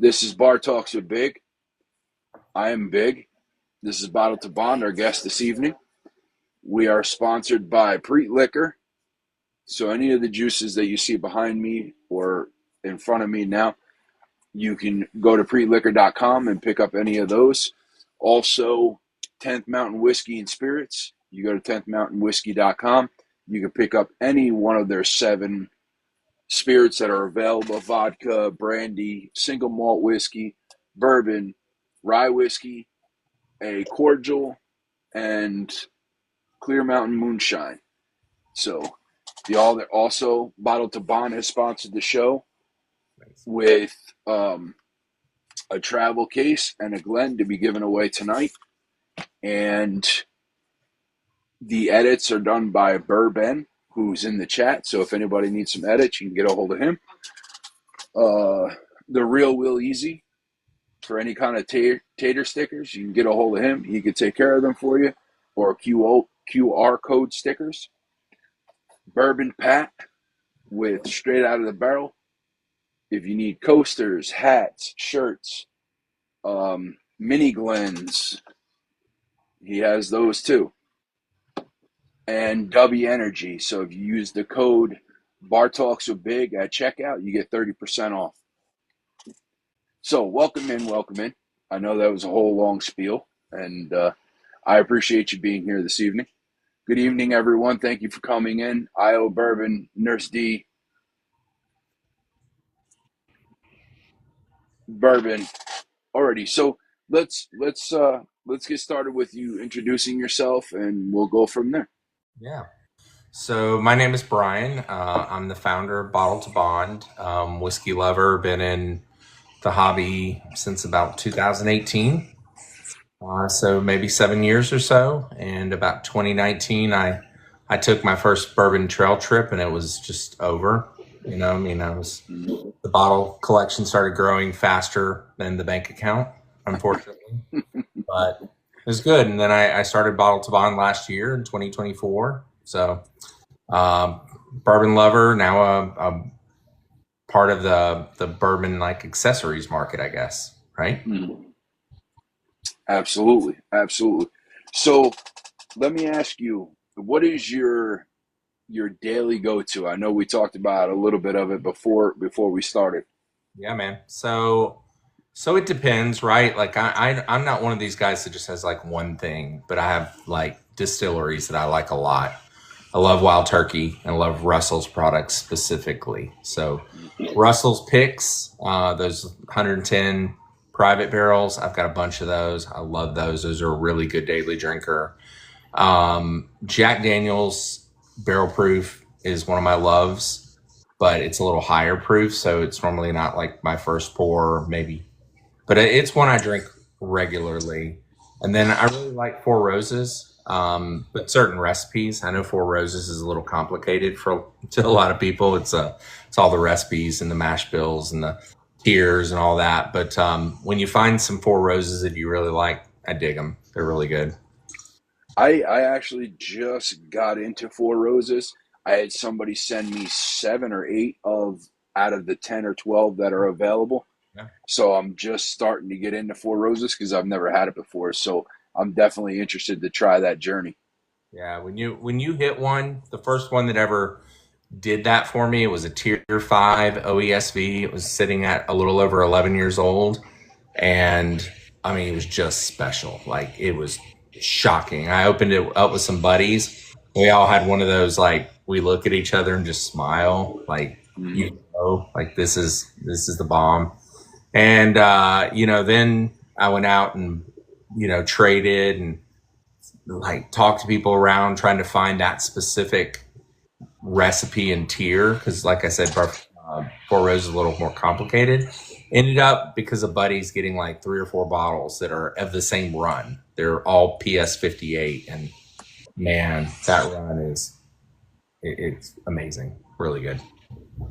This is Bar Talks with Big. I am Big. This is Bottle2Bond, our guest this evening. We are sponsored by Preet Liquor. So any of the juices that you see behind me or in front of me now, you can go to preetliquor.com and pick up any of those. Also, 10th Mountain Whiskey and Spirits. You go to 10thmountainwhiskey.com. You can pick up any one of their 7 spirits that are available: vodka, brandy, single malt whiskey, bourbon, rye whiskey, a cordial, and Clear Mountain moonshine. So also Bottle2Bond has sponsored the show with a travel case and a Glen to be given away tonight. And the edits are done by Bourbon, who's in the chat. So if anybody needs some edits, you can get a hold of him. The Real Will Easy, for any kind of tater stickers, you can get a hold of him. He can take care of them for you, or QR code stickers. Bourbon Pat with Straight Out of the Barrel. If you need coasters, hats, shirts, mini Glens, he has those too. And W Energy. So if you use the code BarTalksWithBig at checkout, you get 30% off. So welcome in. I know that was a whole long spiel, and I appreciate you being here this evening. Good evening, everyone. Thank you for coming in. IO Bourbon, Nurse D, Bourbon. Alrighty, so let's get started with you introducing yourself, and we'll go from there. Yeah. So my name is Brian. I'm the founder of Bottle2Bond, whiskey lover. Been in the hobby since about 2018. So maybe 7 years or so. And about 2019, I took my first bourbon trail trip, and it was just over. You know, I mean, the bottle collection started growing faster than the bank account, unfortunately. But it was good. And then I started Bottle2Bond last year in 2024. So bourbon lover, now a part of the bourbon like accessories market, I guess, right? Absolutely. So let me ask you, what is your daily go-to? I know we talked about a little bit of it before we started. Yeah, man. So it depends, right? Like I'm not one of these guys that just has like one thing, but I have like distilleries that I like a lot. I love Wild Turkey and I love Russell's products specifically. So Russell's picks, those 110 private barrels, I've got a bunch of those. I love those. Those are a really good daily drinker. Jack Daniel's barrel proof is one of my loves, but it's a little higher proof, so it's normally not like my first pour, maybe. But it's one I drink regularly. And then I really like Four Roses, but certain recipes. I know Four Roses is a little complicated to a lot of people. It's all the recipes and the mash bills and the tiers and all that. But when you find some Four Roses that you really like, I dig them. They're really good. I actually just got into Four Roses. I had somebody send me 7 or 8 out of the 10 or 12 that are available. Yeah. So I'm just starting to get into Four Roses because I've never had it before. So I'm definitely interested to try that journey. Yeah, when you hit one, the first one that ever did that for me, it was a tier 5 OESV. It was sitting at a little over 11 years old. And I mean, it was just special. Like, it was shocking. I opened it up with some buddies. We all had one of those, like, we look at each other and just smile. Like, you know, like this is the bomb. And, then I went out and, traded and like talked to people around trying to find that specific recipe and tier. Cause like I said, Four Roses is a little more complicated. Ended up because of buddies getting like 3 or 4 bottles that are of the same run. They're all PS 58. And man, that run it's amazing. Really good.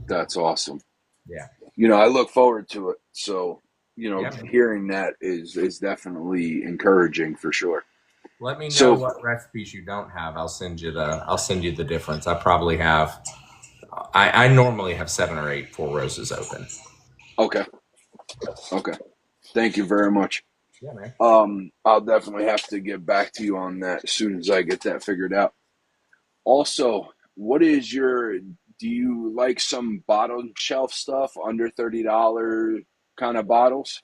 That's awesome. Yeah. I look forward to it. So, hearing that is definitely encouraging for sure. Let me know what recipes you don't have. I'll send you the difference. I probably have, I normally have 7 or 8 Four Roses open. Okay. Okay. Thank you very much. Yeah, man. I'll definitely have to get back to you on that as soon as I get that figured out. Also, what is your do you like some bottled shelf stuff under $30 kind of bottles?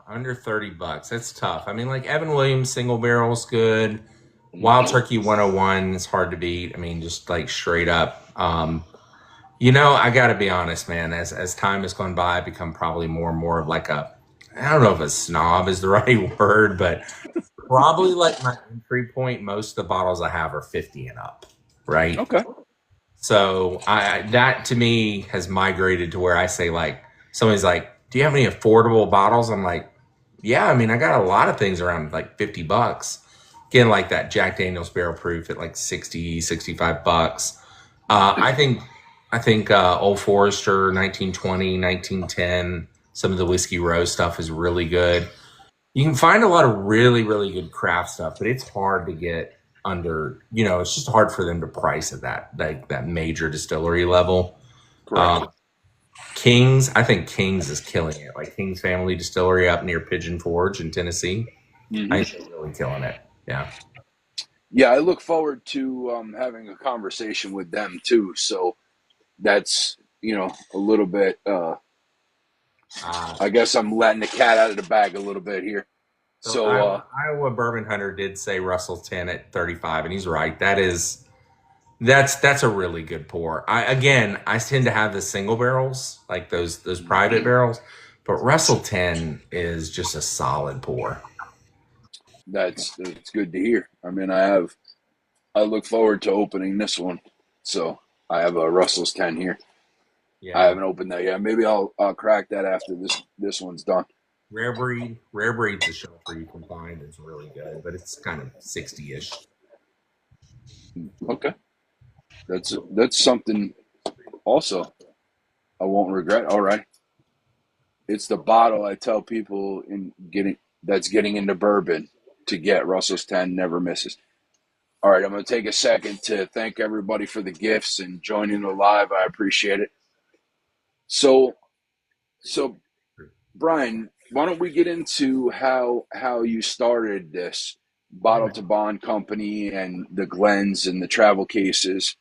Under $30. That's tough. I mean, like Evan Williams single barrel's good. Wild Mm-hmm. Turkey 101 is hard to beat. I mean, just like straight up. I got to be honest, man. As time has gone by, I've become probably more and more of like a, I don't know if a snob is the right word, but probably like my entry point. Most of the bottles I have are 50 and up, right? Okay. So that to me has migrated to where I say like somebody's like, "Do you have any affordable bottles?" I'm like, "Yeah, I mean, I got a lot of things around like $50." Again, like that Jack Daniel's Barrel Proof at like 60, $65. I think Old Forester 1920, 1910, some of the Whiskey Row stuff is really good. You can find a lot of really, really good craft stuff, but it's hard to get under, it's just hard for them to price at that, like that major distillery level. Correct. Um, Kings, I think Kings is killing it. Like Kings Family Distillery up near Pigeon Forge in Tennessee. I Mm-hmm. think they're really killing it. Yeah. Yeah, I look forward to having a conversation with them too. So that's a little bit. Uh, I guess I'm letting the cat out of the bag a little bit here. so So Iowa Bourbon Hunter did say Russell 10 at 35, and he's right. That's a really good pour. I tend to have the single barrels, like those private barrels, but Russell 10 is just a solid pour. that's good to hear. I mean, I look forward to opening this one. So I have a Russell's 10 here. I Yeah. haven't opened that yet. Maybe I'll crack that after this one's done. Rare breed's a shelfer you can find is really good, but it's kind of 60-ish. Okay, that's something also I won't regret. All right, it's the bottle I tell people in getting that's getting into bourbon to get Russell's 10 never misses. All right, I'm going to take a second to thank everybody for the gifts and joining the live. I appreciate it. So so Brian, why don't we get into how you started this Yeah, Bottle man. to Bond company and the Glens and the travel cases?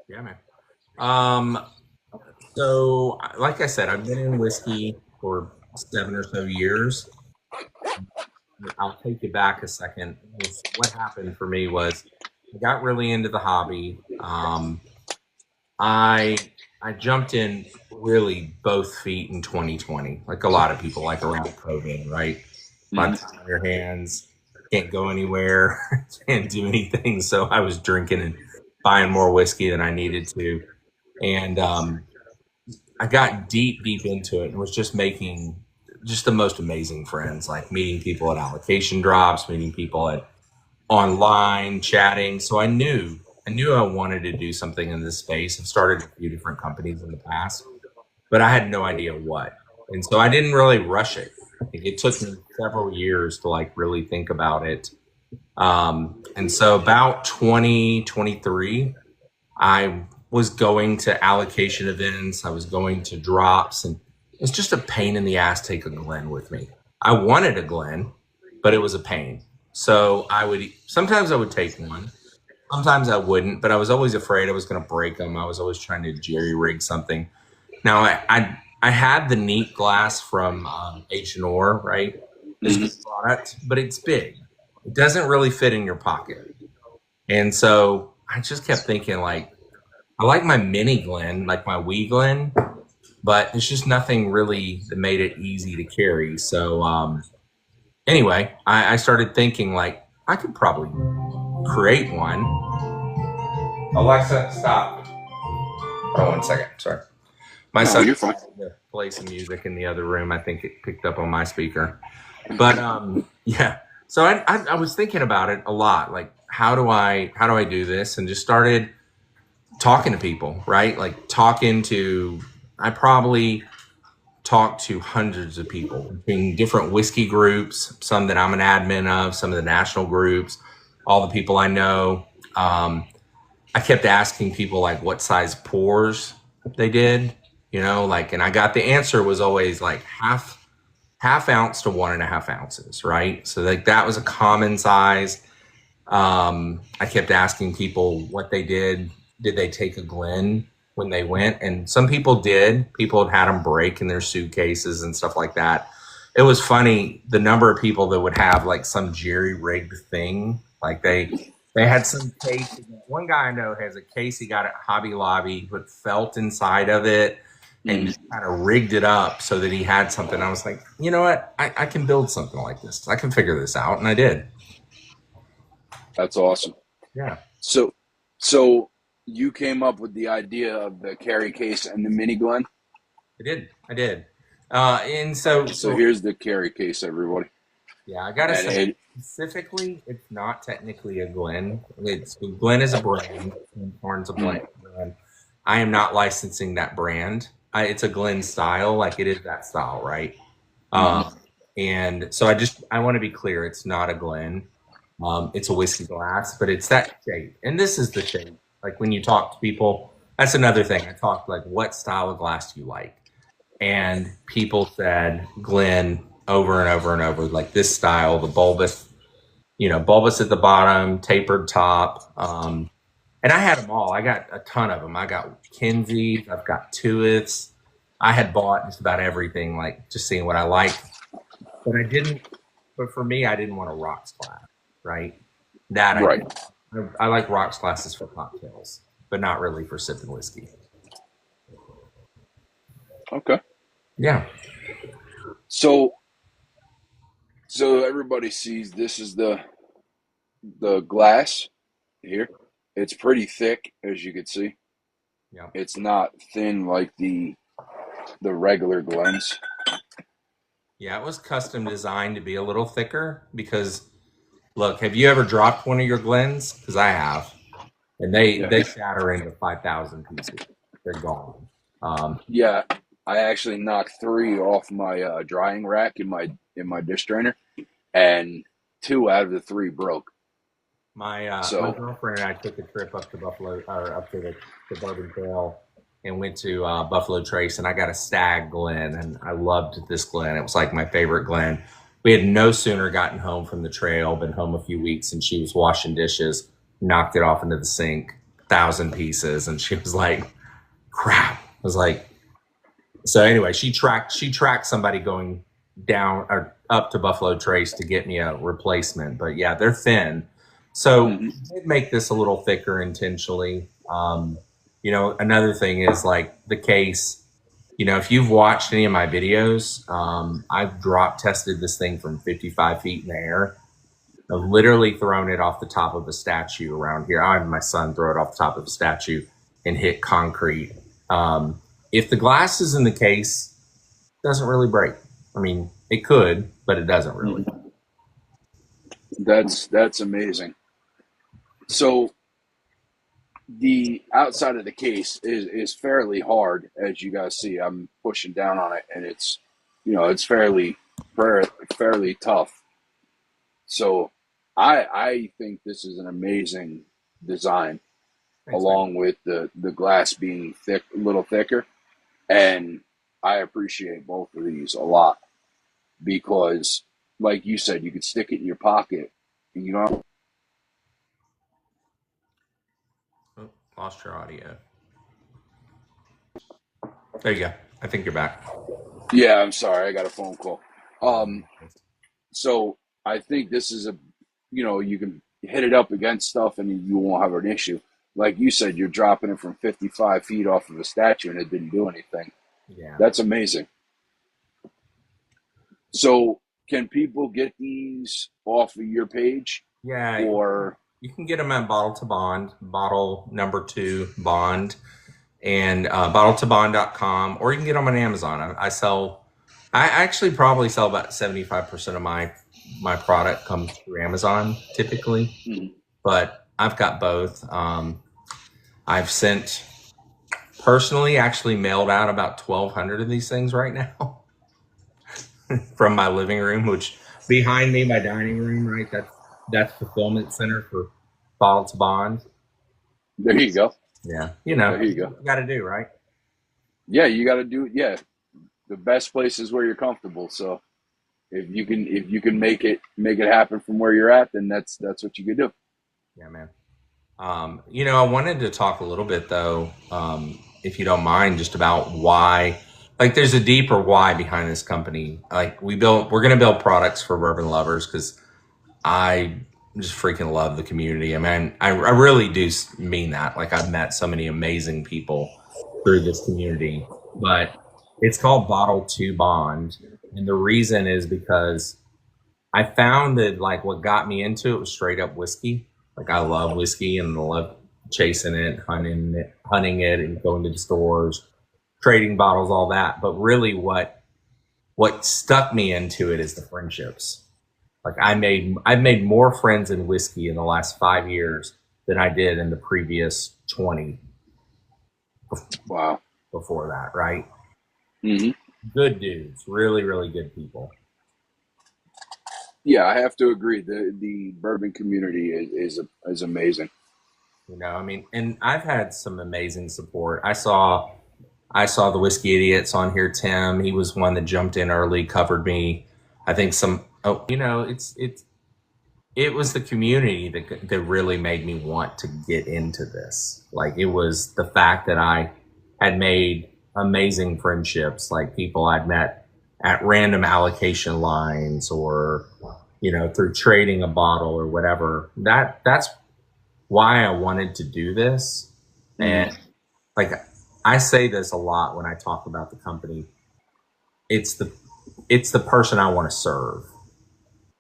Yeah, man. Um, so like I said, I've been in whiskey for 7 or so years. I'll take you back a second. What happened for me was I got really into the hobby. I I jumped in really both feet in 2020, like a lot of people, like around COVID, right? A lot of Mm-hmm. time on your hands, can't go anywhere, can't do anything. So I was drinking and buying more whiskey than I needed to, and I got deep into it and was just making just the most amazing friends, like meeting people at allocation drops, meeting people at online chatting. So I knew I wanted to do something in this space. I've started a few different companies in the past, but I had no idea what. And so I didn't really rush it. Like, it took me several years to like really think about it. And so about 2023, I was going to allocation events, I was going to drops, and it's just a pain in the ass to take a Glen with me. I wanted a Glen, but it was a pain. So sometimes I would take one, sometimes I wouldn't, but I was always afraid I was going to break them. I was always trying to jerry rig something. Now I had the neat glass from H&R, right? It's a Mm-hmm. good product, but it's big. It doesn't really fit in your pocket. And so I just kept thinking like, I like my mini Glen, like my wee Glen, but it's just nothing really that made it easy to carry. So anyway, I started thinking like I could probably create one. Alexa, stop. Oh, 1 second. Sorry. My No, son you're fine. decided to play some music in the other room. I think it picked up on my speaker. But yeah. So I was thinking about it a lot. Like how do I do this? And just started talking to people, right? Like I probably talked to hundreds of people between different whiskey groups, some that I'm an admin of, some of the national groups, all the people I know. I kept asking people like what size pours they did. You know, like, and I got the answer was always like half ounce to 1.5 ounces, right? So like that was a common size. I kept asking people what they did. Did they take a Glen when they went? And some people did. People had them break in their suitcases and stuff like that. It was funny the number of people that would have like some jerry rigged thing. Like they had some case. One guy I know has a case he got at Hobby Lobby with felt inside of it and just kind of rigged it up so that he had something. I was like, you know what? I can build something like this. I can figure this out. And I did. That's awesome. Yeah. So you came up with the idea of the carry case and the mini Glen. I did. And So here's the carry case, everybody. yeah, I gotta say, specifically, it's not technically a Glen. Glen is a brand, and Horn's a brand. I am not licensing that brand. It's a Glen style, like it is that style, right? And so I want to be clear, it's not a Glen. It's a whiskey glass, but it's that shape, and this is the shape. Like when you talk to people, that's another thing. I talked like, what style of glass do you like? And people said Glen over and over and over, like this style, the bulbous, bulbous at the bottom, tapered top. And I had them all. I got a ton of them. I got Kinsey's, I've got Tuith's. I had bought just about everything, like just seeing what I liked. But for me, I didn't want a rocks glass, right? I like rocks glasses for cocktails, but not really for sipping whiskey. Okay. Yeah. So everybody sees this is the glass here. It's pretty thick, as you can see. Yeah. It's not thin like the regular Glens. Yeah, it was custom designed to be a little thicker because, look, have you ever dropped one of your Glens? Because I have, and they shatter into 5,000 pieces. They're gone. Yeah, I actually knocked 3 off my drying rack in my dish drainer, and 2 out of the 3 broke. My girlfriend and I took a trip up to Buffalo, or up to the Bourbon Trail, and went to Buffalo Trace, and I got a Stag Glen, and I loved this Glen. It was like my favorite Glen. We had no sooner gotten home from the trail, been home a few weeks, and she was washing dishes, knocked it off into the sink, 1,000 pieces, and she was like, "Crap!" I was like, so anyway, she tracked somebody going down or up to Buffalo Trace to get me a replacement. But yeah, they're thin. So they'd make this a little thicker intentionally. Another thing is like the case. If you've watched any of my videos, I've drop tested this thing from 55 feet in the air. I've literally thrown it off the top of a statue around here. I had my son throw it off the top of a statue and hit concrete. If the glass is in the case, it doesn't really break. I mean, it could, but it doesn't really. That's amazing. So the outside of the case is fairly hard, as you guys see. I'm pushing down on it, and it's fairly tough. So I think this is an amazing design. Thanks, along with the glass being a little thicker. And I appreciate both of these a lot because, like you said, you could stick it in your pocket and you don't. Oh, lost your audio. There you go. I think you're back. Yeah, I'm sorry. I got a phone call. So I think this is you can hit it up against stuff and you won't have an issue. Like you said, you're dropping it from 55 feet off of a statue and it didn't do anything. Yeah. That's amazing. So can people get these off of your page? Yeah. Or you can get them at Bottle2Bond, bottle number 2 bond, and Bottle2Bond.com, or you can get them on Amazon. I actually probably sell about 75% of my product comes through Amazon typically, but I've got both. I've sent personally actually mailed out about 1,200 of these things right now from my living room, which behind me, my dining room, right? That's fulfillment center for Bottle2Bond. There you go. Yeah. There you go. You got to do, right? Yeah, you got to do. Yeah, the best place is where you're comfortable. So if you can make it happen from where you're at, then that's what you could do. Yeah, man. I wanted to talk a little bit though, if you don't mind, just about why. Like, there's a deeper why behind this company. Like, we're going to build products for bourbon lovers because I just freaking love the community. I mean, I really do mean that. Like, I've met so many amazing people through this community, but it's called Bottle2Bond, and the reason is because I found that like what got me into it was straight up whiskey. Like, I love whiskey and I love chasing it, hunting it, and going to the stores, trading bottles, all that. But really, what stuck me into it is the friendships. Like, I've made more friends in whiskey in the last 5 years than I did in the previous 20 Wow. before that. Right? Hmm. Good dudes, really, really good people. Yeah, I have to agree. The bourbon community is amazing. I mean, and I've had some amazing support. I saw the Whiskey Idiots on here. Tim, he was one that jumped in early, covered me. I think some. Oh, it was the community that really made me want to get into this. Like, it was the fact that I had made amazing friendships, like people I'd met at random allocation lines, or through trading a bottle or whatever. That's why I wanted to do this. Hmm. And like, I say this a lot when I talk about the company. It's the person I want to serve.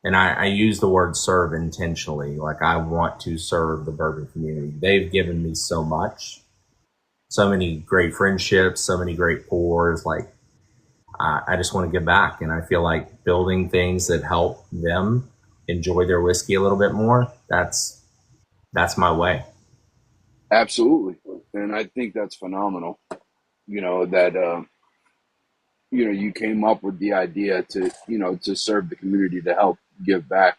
And I use the word serve intentionally. Like, I want to serve the bourbon community. They've given me so much, so many great friendships, so many great pours. Like, I just want to give back. And I feel like building things that help them enjoy their whiskey a little bit more. That's my way. Absolutely, and I think that's phenomenal. That you came up with the idea to serve the community, to help give back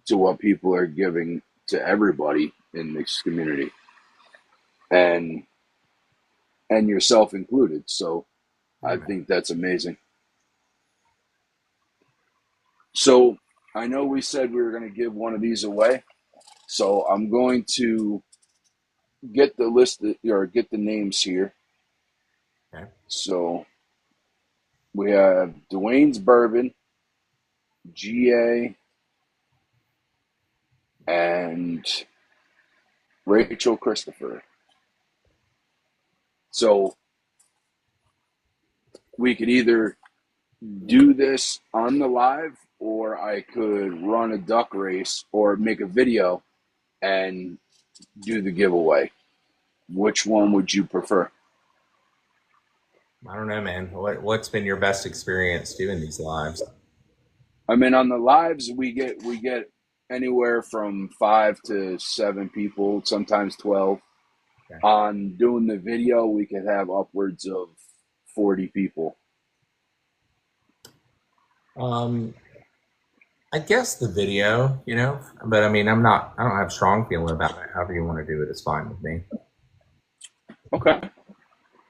to what people are giving to everybody in this community, and yourself included. So Yeah, I man. think that's amazing. So I know we said we were going to give one of these away. So I'm going to get the list or get the names here. Okay. So we have Dwayne's Bourbon, GA, and Rachel Christopher. So we could either do this on the live, or I could run a duck race or make a video and do the giveaway. Which one would you prefer? I don't know, man. What's been your best experience doing these lives? I mean, on the lives we get anywhere from 5 to 7 people, sometimes 12. Okay. On doing the video, we could have upwards of 40 people. Um, I guess the video, but I mean, I don't have a strong feeling about it. However you want to do it is fine with me. Okay.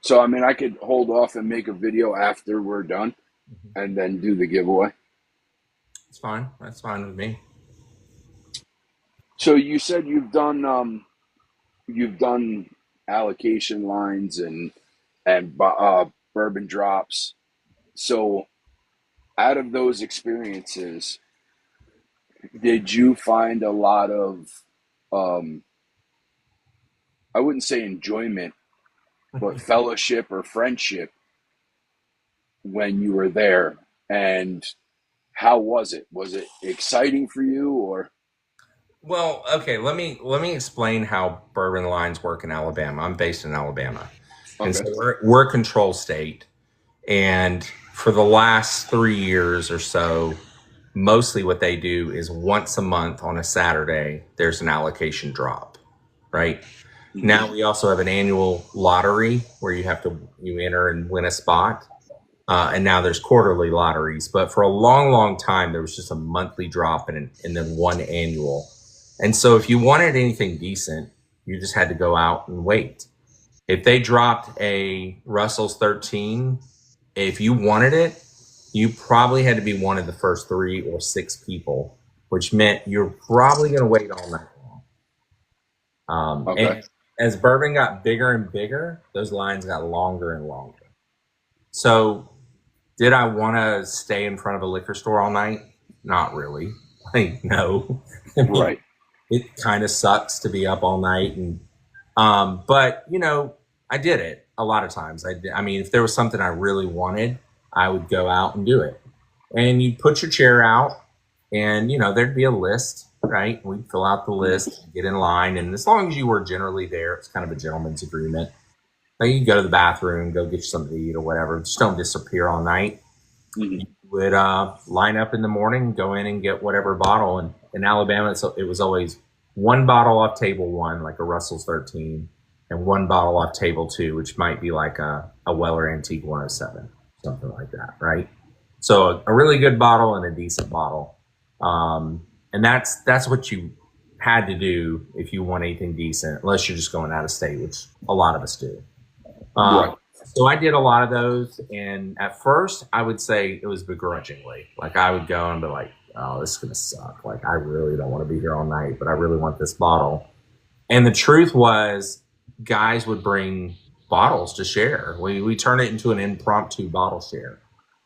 So I mean, I could hold off and make a video after we're done, Mhm. and then do the giveaway. It's fine. That's fine with me. So you said you've done allocation lines and bourbon drops. So out of those experiences, did you find a lot of um, I wouldn't say enjoyment, but fellowship or friendship when you were there? And how was it? Was it exciting for you, or Well, okay, let me explain how bourbon lines work in Alabama. I'm based in Alabama. And okay? so we're a control state. And for the last 3 years or so, mostly what they do is once a month on a Saturday, there's an allocation drop, right? Hmm. Now we also have an annual lottery where you enter and win a spot. And now there's quarterly lotteries. But for a long, long time, there was just a monthly drop and then one annual. And so if you wanted anything decent, you just had to go out and wait. If they dropped a Russell's 13, if you wanted it, you probably had to be one of the first 3 or 6 people, which meant you're probably going to wait all night long. Okay. And as bourbon got bigger and bigger, those lines got longer and longer. So did I want to stay in front of a liquor store all night? Not really. Like, no. I mean, Right. it kind of sucks to be up all night. And but, you know, I did it a lot of times. I mean, if there was something I really wanted, I would go out and do it. And you put your chair out, and, you know, there'd be a list, right? We'd fill out the list, get in line. And as long as you were generally there, it's kind of a gentleman's agreement. Like, you can go to the bathroom, go get you something to eat or whatever. Just don't disappear all night. Mm-hmm. You would line up in the morning, go in and get whatever bottle. And in Alabama, it was always 1 bottle off table 1, like a Russell's 13, and 1 bottle off table 2, which might be like a Weller Antique 107, something like that, right? So a really good bottle and a decent bottle. And that's what you had to do if you want anything decent, unless you're just going out of state, which a lot of us do. Right. So I did a lot of those, and at first I would say it was begrudgingly. Like, I would go and be like, oh, this is going to suck. Like, I really don't want to be here all night, but I really want this bottle. And the truth was, guys would bring bottles to share. We turned it into an impromptu bottle share.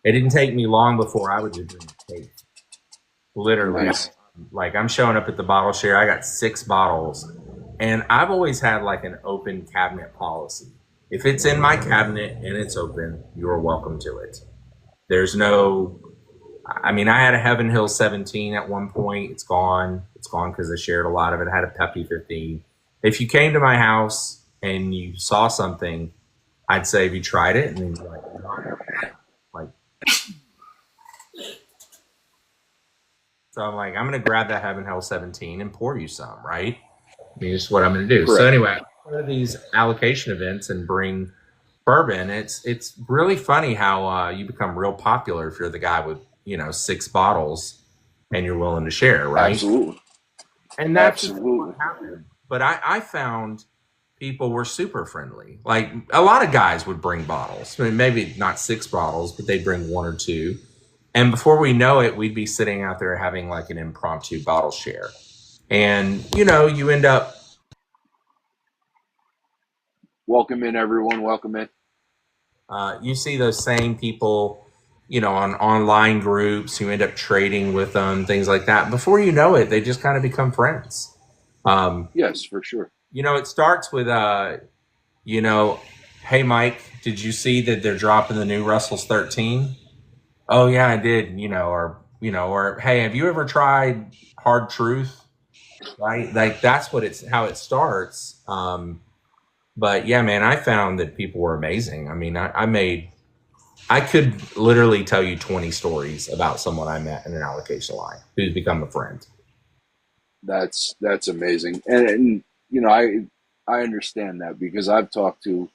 It didn't take me long before I would be doing tape. Literally. Nice. Like, I'm showing up at the bottle share. I got 6 bottles. And I've always had like an open cabinet policy. If it's in my cabinet and it's open, you're welcome to it. There's no, I mean, I had a Heaven Hill 17 at one point. It's gone. It's gone because I shared a lot of it. I had a Peppy 15. If you came to my house and you saw something, I'd say, have you tried it? And then you're like, so I'm like, I'm going to grab that Heaven Hill 17 and pour you some, right? I mean, it's what I'm going to do. Correct. So anyway, one of these allocation events and bring bourbon. It's really funny how you become real popular if you're the guy with, you know, 6 bottles and you're willing to share, right? Absolutely. And that's Absolutely. what happened. But I found people were super friendly. Like, a lot of guys would bring bottles. I mean, maybe not 6 bottles, but they'd bring 1 or 2. And before we know it, we'd be sitting out there having like an impromptu bottle share. And, you know, you end up. Welcome in, everyone. Welcome in. You see those same people, you know, on online groups. You end up trading with them, things like that. Before you know it, they just kind of become friends. Yes, for sure. You know, it starts with, you know, hey, Mike, did you see that they're dropping the new Russell's 13? Oh, yeah, I did, you know, or hey, have you ever tried Hard Truth? Right? Like, that's how it starts. But yeah, man, I found that people were amazing. I mean, I could literally tell you 20 stories about someone I met in an allocation line who's become a friend. That's amazing. And you know, I understand that because I've talked to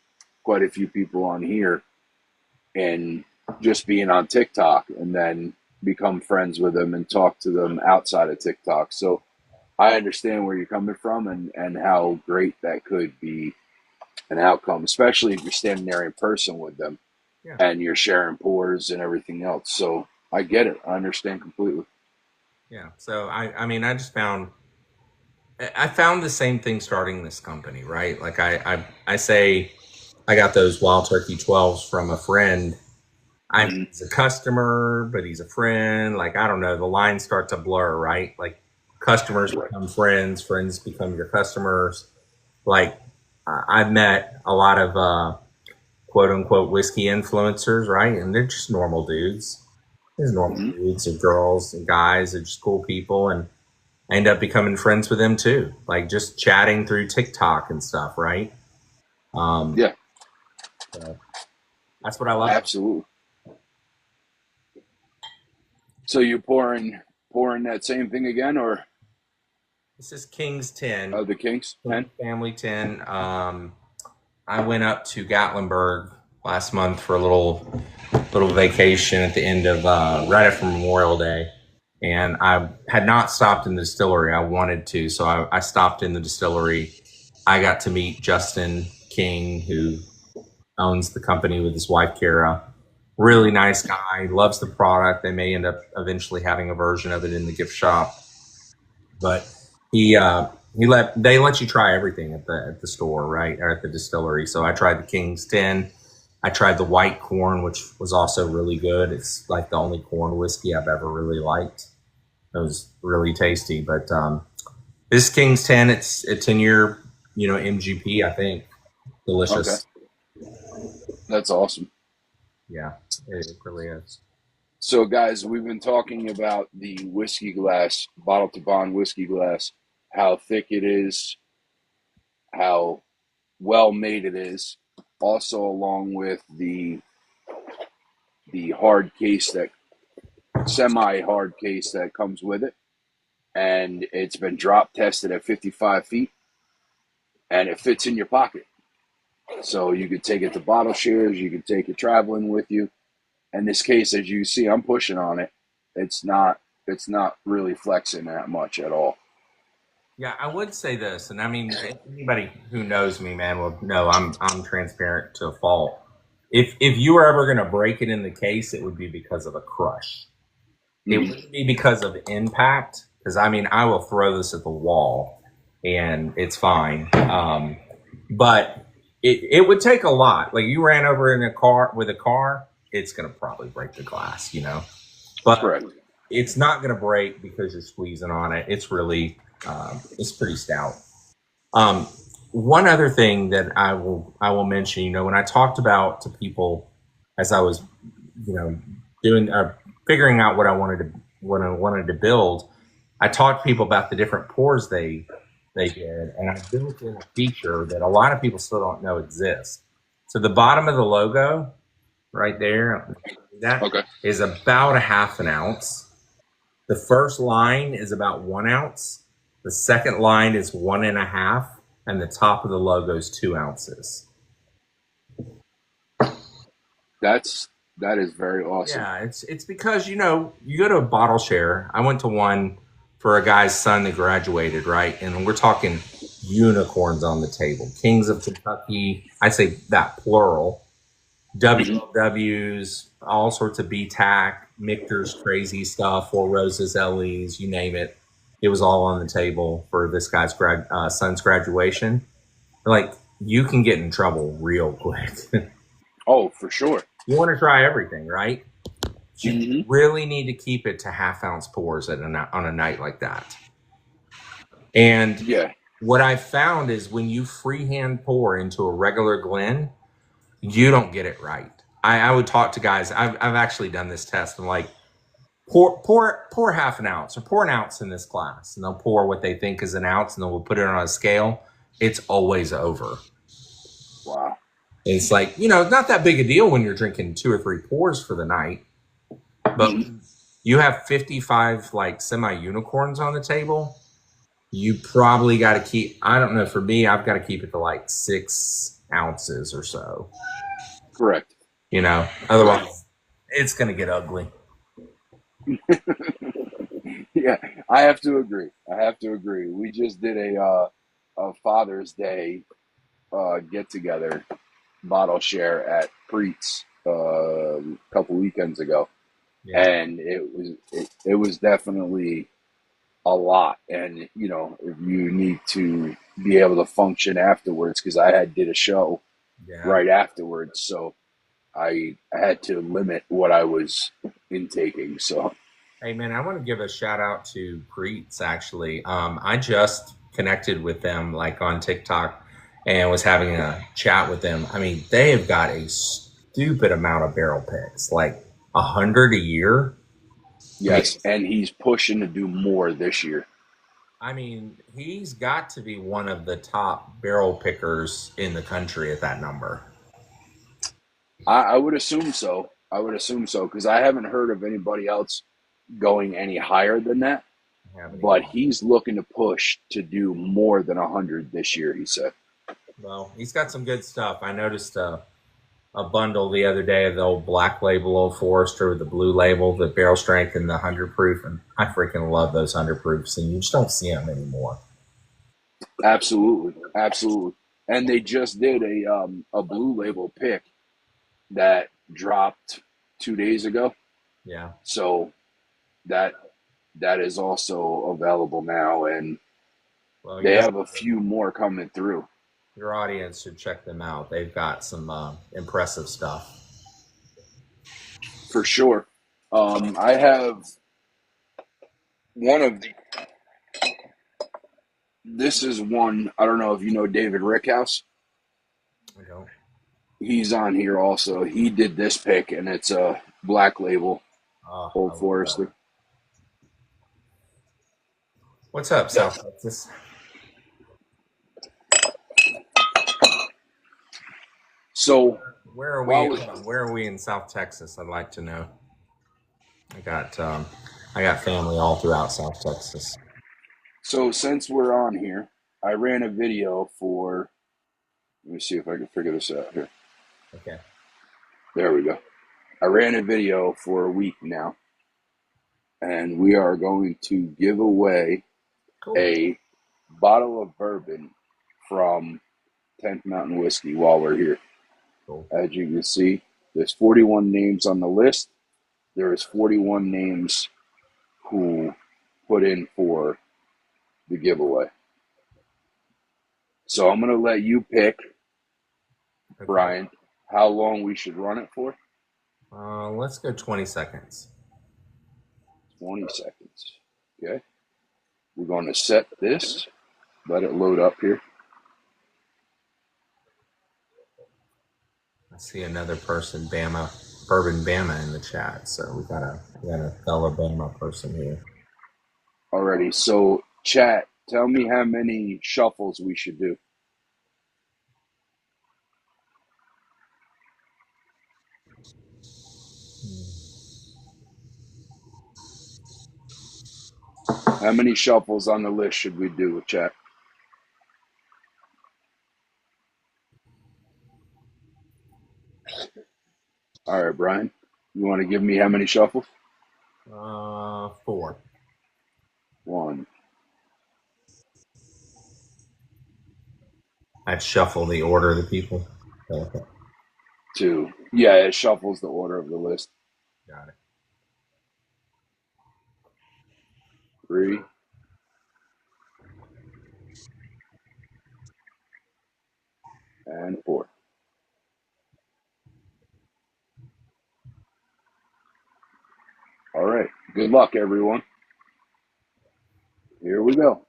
quite a few people on here and just being on TikTok and then become friends with them and talk to them outside of TikTok. So I understand where you're coming from and how great that could be an outcome, especially if you're standing there in person with them. Yeah. And you're sharing pours and everything else. So I get it. I understand completely. Yeah. So I mean, I found the same thing starting this company, right? Like I say, I got those Wild Turkey 12s from a friend. He's a customer, but he's a friend. Like, I don't know, the lines start to blur, right? Like, customers become friends, friends become your customers. Like, I've met a lot of quote unquote whiskey influencers, right? And they're just normal dudes. There's normal dudes and girls and guys. They're just cool people. And I end up becoming friends with them too. Like, just chatting through TikTok and stuff, right? Yeah. So that's what I love. Absolutely. So you pouring that same thing again, or? This is King's 10. The King's 10? Family 10. I went up to Gatlinburg last month for a little vacation at the end of right after Memorial Day, and I had not stopped in the distillery. I wanted to, so I stopped in the distillery. I got to meet Justin King, who owns the company with his wife Kara. Really nice guy, loves the product. They may end up eventually having a version of it in the gift shop, but they let you try everything at the store, right, or at the distillery. So I tried the King's 10. I tried the white corn, which was also really good. It's like the only corn whiskey I've ever really liked. It was really tasty. But this King's 10, it's a 10-year, MGP, I think. Okay, Delicious. that's awesome. Yeah, it really is. So, guys, we've been talking about the whiskey glass, Bottle2Bond whiskey glass, how thick it is, how well made it is. Also, along with the hard case, that semi hard case that comes with it, and it's been drop tested at 55 feet, and it fits in your pocket. So you could take it to bottle shares, you could take it traveling with you. In this case, as you see, I'm pushing on it. It's not really flexing that much at all. Yeah, I would say this, and I mean, anybody who knows me, man, will know I'm transparent to a fault. If you were ever going to break it in the case, it would be because of a crush. It wouldn't be because of impact, because I mean, I will throw this at the wall, and it's fine. But it would take a lot. Like you ran over in a car with a car, it's going to probably break the glass, But Correct. it's not going to break because you're squeezing on it. It's really it's pretty stout. One other thing that I will mention, when I talked about to people as I was, doing figuring out what I wanted to build, I talked to people about the different pours they did, and I built in a feature that a lot of people still don't know exists. So the bottom of the logo, right there, that Okay. is about a half an ounce. The first line is about 1 ounce. The second line is 1.5, and the top of the logo is 2 ounces. That is very awesome. Yeah, it's because you go to a bottle share. I went to one for a guy's son that graduated, right? And we're talking unicorns on the table. Kings of Kentucky, I say that plural. WWs, all sorts of BTAC, Michter's crazy stuff, Four Roses LEs, you name it. It was all on the table for this guy's son's graduation. Like, you can get in trouble real quick. Oh, for sure. You want to try everything, right? You really need to keep it to half-ounce pours on a night like that. And Yeah. what I found is when you freehand pour into a regular Glen, you don't get it right. I would talk to guys. I've actually done this test. I'm like, pour half an ounce or pour an ounce in this glass, and they'll pour what they think is an ounce, and then we'll put it on a scale. It's always over. Wow. It's like, not that big a deal when you're drinking 2 or 3 pours for the night, but you have 55 like semi unicorns on the table. You probably got to keep. I don't know. For me, I've got to keep it to like 6 ounces or so. Correct. Otherwise it's going to get ugly. Yeah, I have to agree. We just did a Father's Day get together bottle share at Preet's a couple weekends ago, and it was definitely a lot. And if you need to be able to function afterwards, because I did a show right afterwards, so I had to limit what I was intaking. So, hey man, I want to give a shout out to Preet's. Actually, I just connected with them like on TikTok and was having a chat with them. I mean, they have got a stupid amount of barrel picks, like 100 a year. Yes, and he's pushing to do more this year. I mean, he's got to be one of the top barrel pickers in the country at that number. I would assume so. Because I haven't heard of anybody else going any higher than that. But he's looking to push to do more than 100 this year, he said. Well, he's got some good stuff. I noticed a bundle the other day of the old Black Label Old Forester with the blue label, the barrel strength, and the 100 proof. And I freaking love those 100 proofs, and you just don't see them anymore. Absolutely. And they just did a Blue Label pick that dropped 2 days ago. Yeah. So that that is also available now, and Well, they have a few more coming through. your audience should check them out. They've got some impressive stuff. For sure. I have one of the. This is one. I don't know if you know David Rickhouse. I don't. He's on here also. He did this pick, and it's a Black Label Oh, I Old love Forester. that. What's up, South Texas? So Where are we? while we, Where are we in South Texas? I'd like to know. I got family all throughout South Texas. so since we're on here, I ran a video for. Let me see if I can figure this out here. Okay. There we go. I ran a video for a week now, and we are going to give away Cool. a bottle of bourbon from 10th Mountain Whiskey while we're here. Cool. As you can see, there's 41 names on the list. There is 41 names who put in for the giveaway. So I'm going to let you pick, Okay. Brian, how long we should run it for. Let's go 20 seconds. 20 seconds. Okay. We're going to set this. Let it load up here. I see another person, Bourbon Bama, in the chat. So we got a fellow Bama person here. Alrighty. So, chat, tell me how many shuffles we should do. How many shuffles on the list should we do, chat? All right, Brian. You want to give me how many shuffles? 4. 1. I'd shuffle the order of the people. Okay. 2. Yeah, it shuffles the order of the list. Got it. 3. And 4. All right. Good luck, everyone. Here we go.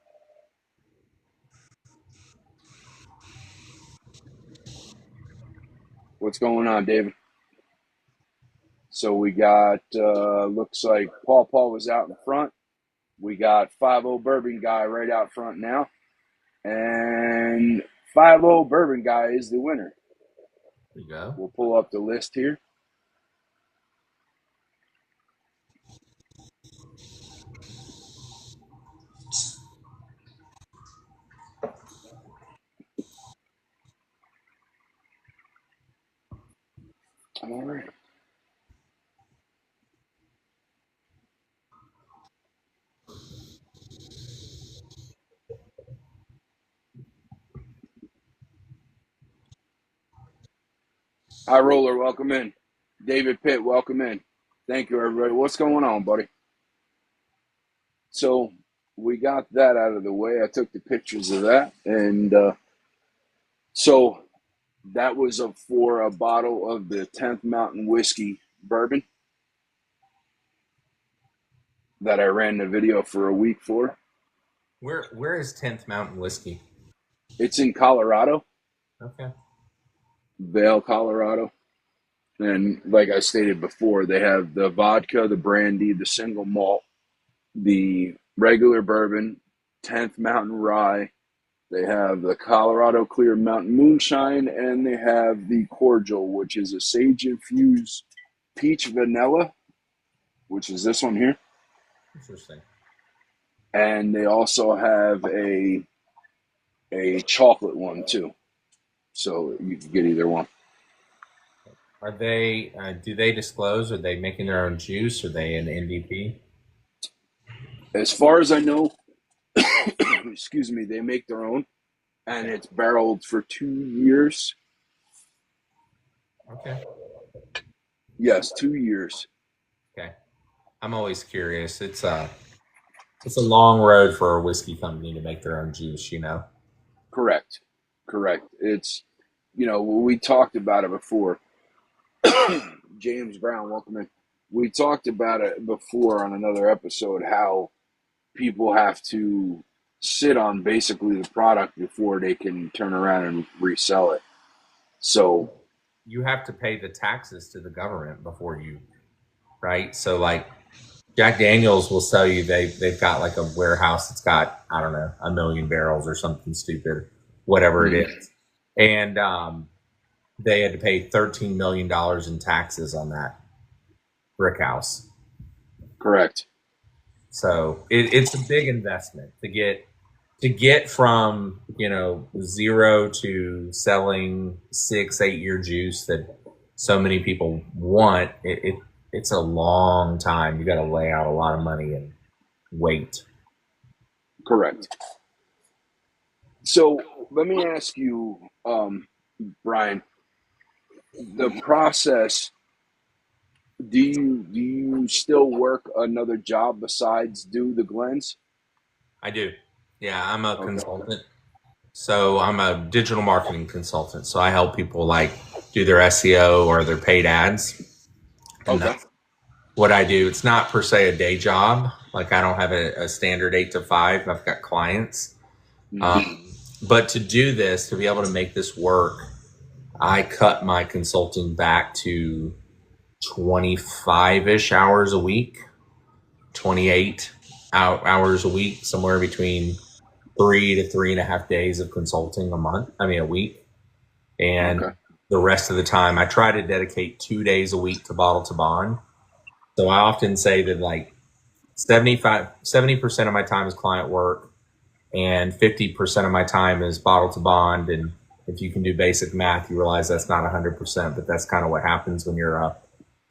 What's going on, David? So we got, looks like Paul was out in front. We got 5-0 Bourbon Guy right out front now. And 5-0 Bourbon Guy is the winner. There you go. We'll pull up the list here. All right. High Roller, welcome in. David Pitt, welcome in. Thank you, everybody. What's going on, buddy? So we got that out of the way. I took the pictures of that. And so that was for a bottle of the 10th Mountain Whiskey bourbon that I ran the video for a week for. Where is 10th Mountain Whiskey? It's in Colorado. Okay. Vail, Colorado. And like I stated before, they have the vodka, the brandy, the single malt, the regular bourbon, 10th Mountain Rye. They have the Colorado Clear Mountain Moonshine, and they have the Cordial, which is a sage-infused peach vanilla, which is this one here. Interesting. And they also have a chocolate one, too. So you can get either one. Are they? Do they disclose? Are they making their own juice? Are they an NDP? As far as I know, excuse me, they make their own. and Okay. it's barreled for 2 years. Okay. Yes, 2 years. Okay. I'm always curious. It's a long road for a whiskey company to make their own juice, you know. Correct. Correct. It's, we talked about it before. James Brown, welcome in. We talked about it before on another episode how people have to sit on basically the product before they can turn around and resell it. So, You have to pay the taxes to the government before you, right? So like Jack Daniels will sell you they've got like a warehouse that's got, I don't know, 1 million barrels or something stupid, whatever it mm, is. And they had to pay $13 million in taxes on that brick house. correct. So it's a big investment to get from, zero to selling 6 8 year juice that so many people want. It's a long time. You got to lay out a lot of money and wait. Correct. So, let me ask you, Brian, the process. Do you still work another job besides do the Glens? I do. Yeah, I'm a Okay. consultant. So I'm a digital marketing consultant. So I help people like do their SEO or their paid ads. And Okay. that's what I do. It's not per se a day job. Like I don't have a standard 8 to 5. I've got clients. Mm-hmm. But to do this, to be able to make this work, I cut my consulting back to 25 ish hours a week, 28 hours a week, somewhere between 3 to 3.5 days of consulting a week. And Okay. the rest of the time, I try to dedicate 2 days a week to Bottle2Bond. So I often say that like 70% of my time is client work and 50% of my time is Bottle2Bond. And if you can do basic math, you realize that's not 100%, but that's kind of what happens when you're a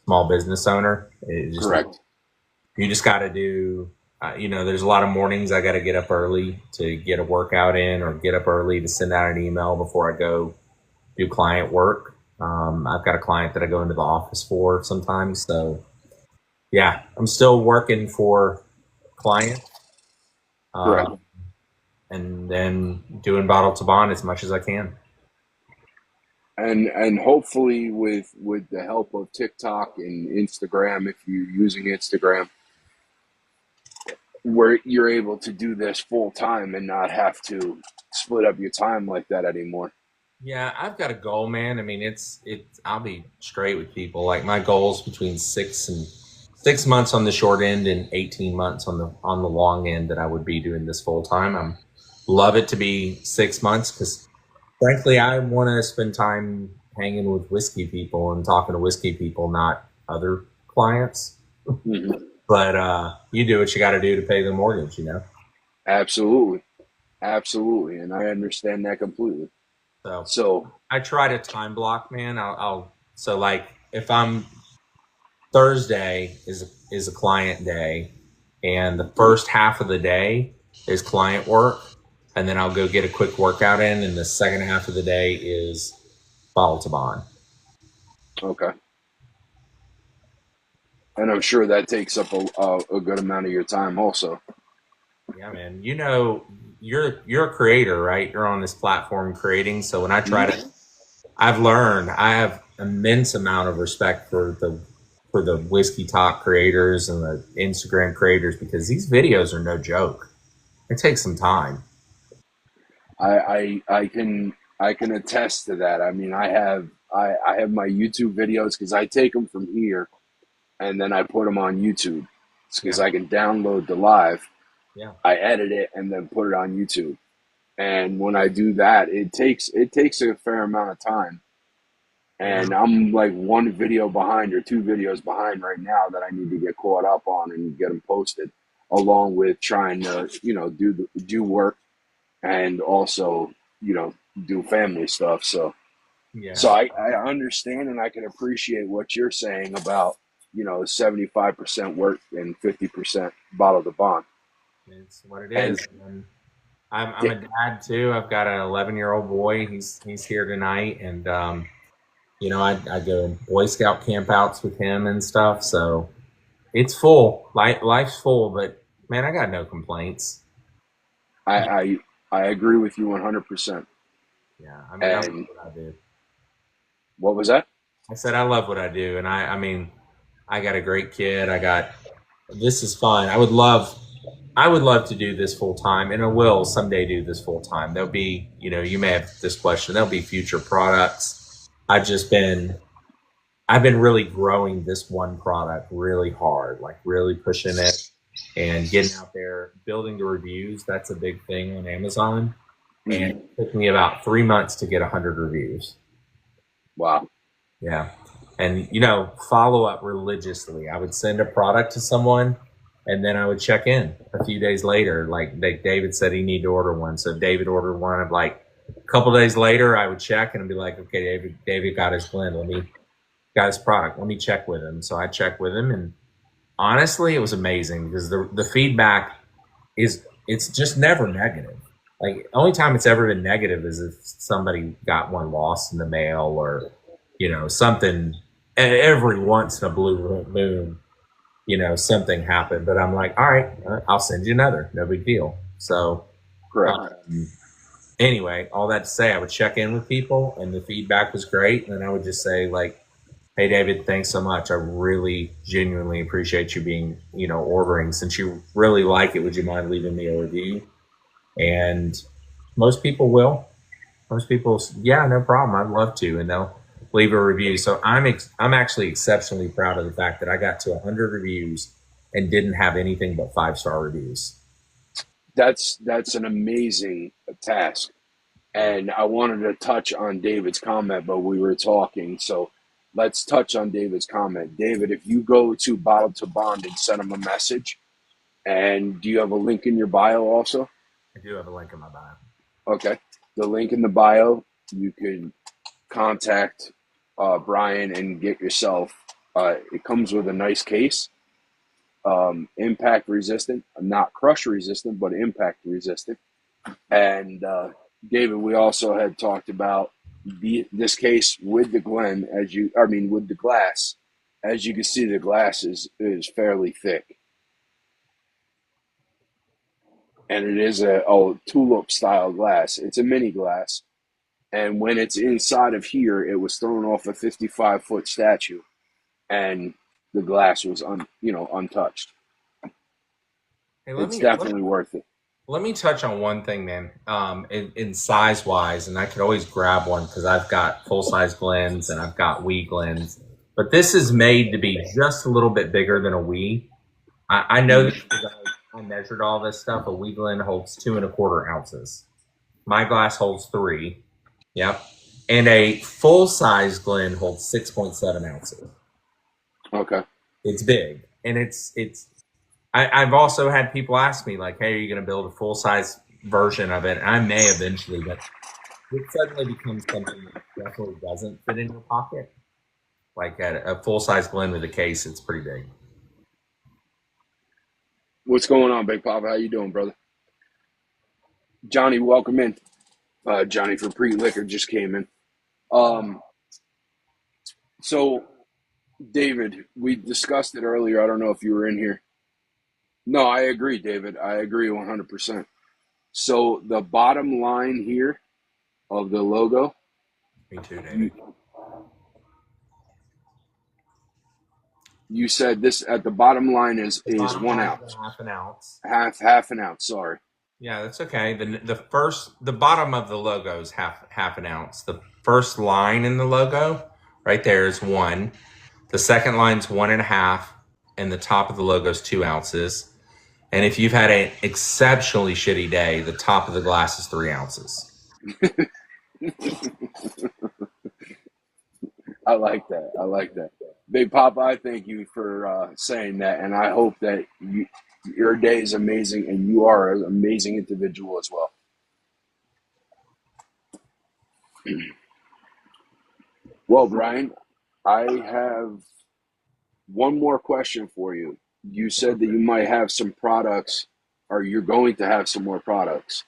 small business owner. Correct. You just got to do, there's a lot of mornings I got to get up early to get a workout in or get up early to send out an email before I go do client work. I've got a client that I go into the office for sometimes. So yeah, I'm still working for clients, Correct. uh, and then doing Bottle2Bond as much as I can. And hopefully with the help of TikTok and Instagram, if you're using Instagram, where you're able to do this full time and not have to split up your time like that anymore. Yeah, I've got a goal, man. I mean, I'll be straight with people. Like my goals between 6 months on the short end and 18 months on the long end that I would be doing this full time. I'm love it to be 6 months because frankly, I want to spend time hanging with whiskey people and talking to whiskey people, not other clients. Mm-hmm. But you do what you got to do to pay the mortgage, Absolutely. Absolutely. And I understand that completely. So So, I try to time block, man. I'll so like if I'm Thursday is a client day, and the first half of the day is client work, and then I'll go get a quick workout in, and the second half of the day is Bottle2Bond. okay. And I'm sure that takes up a good amount of your time also. Yeah, man. You're a creator, right? You're on this platform creating. So when I try Mm-hmm. to, I've learned I have immense amount of respect for the whiskey talk creators and the Instagram creators because these videos are no joke. It takes some time. I can attest to that. I mean, I have my YouTube videos because I take them from here and then I put them on YouTube. It's because Yeah, I can download the live, yeah. I edit it, and then put it on YouTube. And when I do that, it takes a fair amount of time. And I'm like one video behind or two videos behind right now that I need to get caught up on and get them posted, along with trying to do work and also do family stuff. So Yeah, so I understand and I can appreciate what you're saying about 75% work and 50% bottle to bond. it's what it And is. I'm a dad too. I've got an 11-year-old boy. He's here tonight, and I go Boy Scout campouts with him and stuff. So it's full. Life's full, but man, I got no complaints. I agree with you 100%. Yeah, I mean, I love And what I do. what was that? I said I love what I do, and I mean, I got a great kid. This is fun. I would love to do this full time, and I will someday do this full time. There'll be, you may have this question. There'll be future products. I've been really growing this one product really hard, like really pushing it and getting out there, building the reviews. That's a big thing on Amazon, and Mhm. it took me about 3 months to get 100 reviews. Wow. Yeah. And, follow up religiously. I would send a product to someone and then I would check in a few days later. Like David said he needed to order one. So David ordered one. Of like a couple days later, I would check and I'd be like, okay, David got his blend. Got his product. Let me check with him. So I checked with him, and honestly, it was amazing because the feedback it's just never negative. Like only time it's ever been negative is if somebody got one lost in the mail or something. Every once in a blue moon, something happened. But I'm like, all right, I'll send you another. No big deal. So Correct. um, anyway, all that to say, I would check in with people, and the feedback was great. And then I would just say like, hey, David, thanks so much. I really genuinely appreciate you being, ordering. Since you really like it, would you mind leaving me a review? And most people will. Most people, yeah, no problem. I'd love to, and they'll leave a review. So I'm actually exceptionally proud of the fact that I got to 100 reviews and didn't have anything but 5-star reviews. That's an amazing task. And I wanted to touch on David's comment, but we were talking, so let's touch on David's comment. David, if you go to Bottle2Bond and send him a message, and do you have a link in your bio also? I do have a link in my bio. Okay. The link in the bio, you can contact Brian and get yourself. It comes with a nice case, impact resistant, not crush resistant, but impact resistant. And David, we also had talked about this case with the Glen, with the glass. As you can see, the glass is fairly thick, and it is a tulip style glass. It's a mini glass, and when it's inside of here, it was thrown off a 55-foot statue, and the glass was untouched. Hey, let It's me let, definitely worth it. let me touch on one thing, man. In size wise, and I could always grab one because I've got full size blends and I've got wee blends. But this is made to be just a little bit bigger than a wee. I know Mhm. this because I measured all this stuff. A wee blend holds 2.25 ounces. My glass holds 3. Yep. And a full size blend holds 6.7 ounces. Okay. It's big, and I've also had people ask me like, "Hey, are you going to build a full size version of it?" And I may eventually, but it suddenly becomes something that definitely doesn't fit in your pocket. Like at a full size blend with a case, it's pretty big. What's going on, Big Papa? How you doing, brother? Johnny, welcome in. Johnny for Pre Liquor just came in. Um, so David, we discussed it earlier. I don't know if you were in here. No, I agree, David. I agree 100%. So the bottom line here of the logo, Me too, you David. you said this at the bottom line The is bottom one line's ounce, a half an ounce. half an ounce. Sorry. Yeah, that's okay. The bottom of the logo is half an ounce. The first line in the logo, right there, is 1. The second line's 1.5, and the top of the logo is 2 ounces. And if you've had an exceptionally shitty day, the top of the glass is 3 ounces. I like that. I like that. Big Papa, I thank you for saying that, and I hope that your day is amazing, and you are an amazing individual as well. Well, Brian, I have one more question for you. You said that you might have some products, or you're going to have some more products.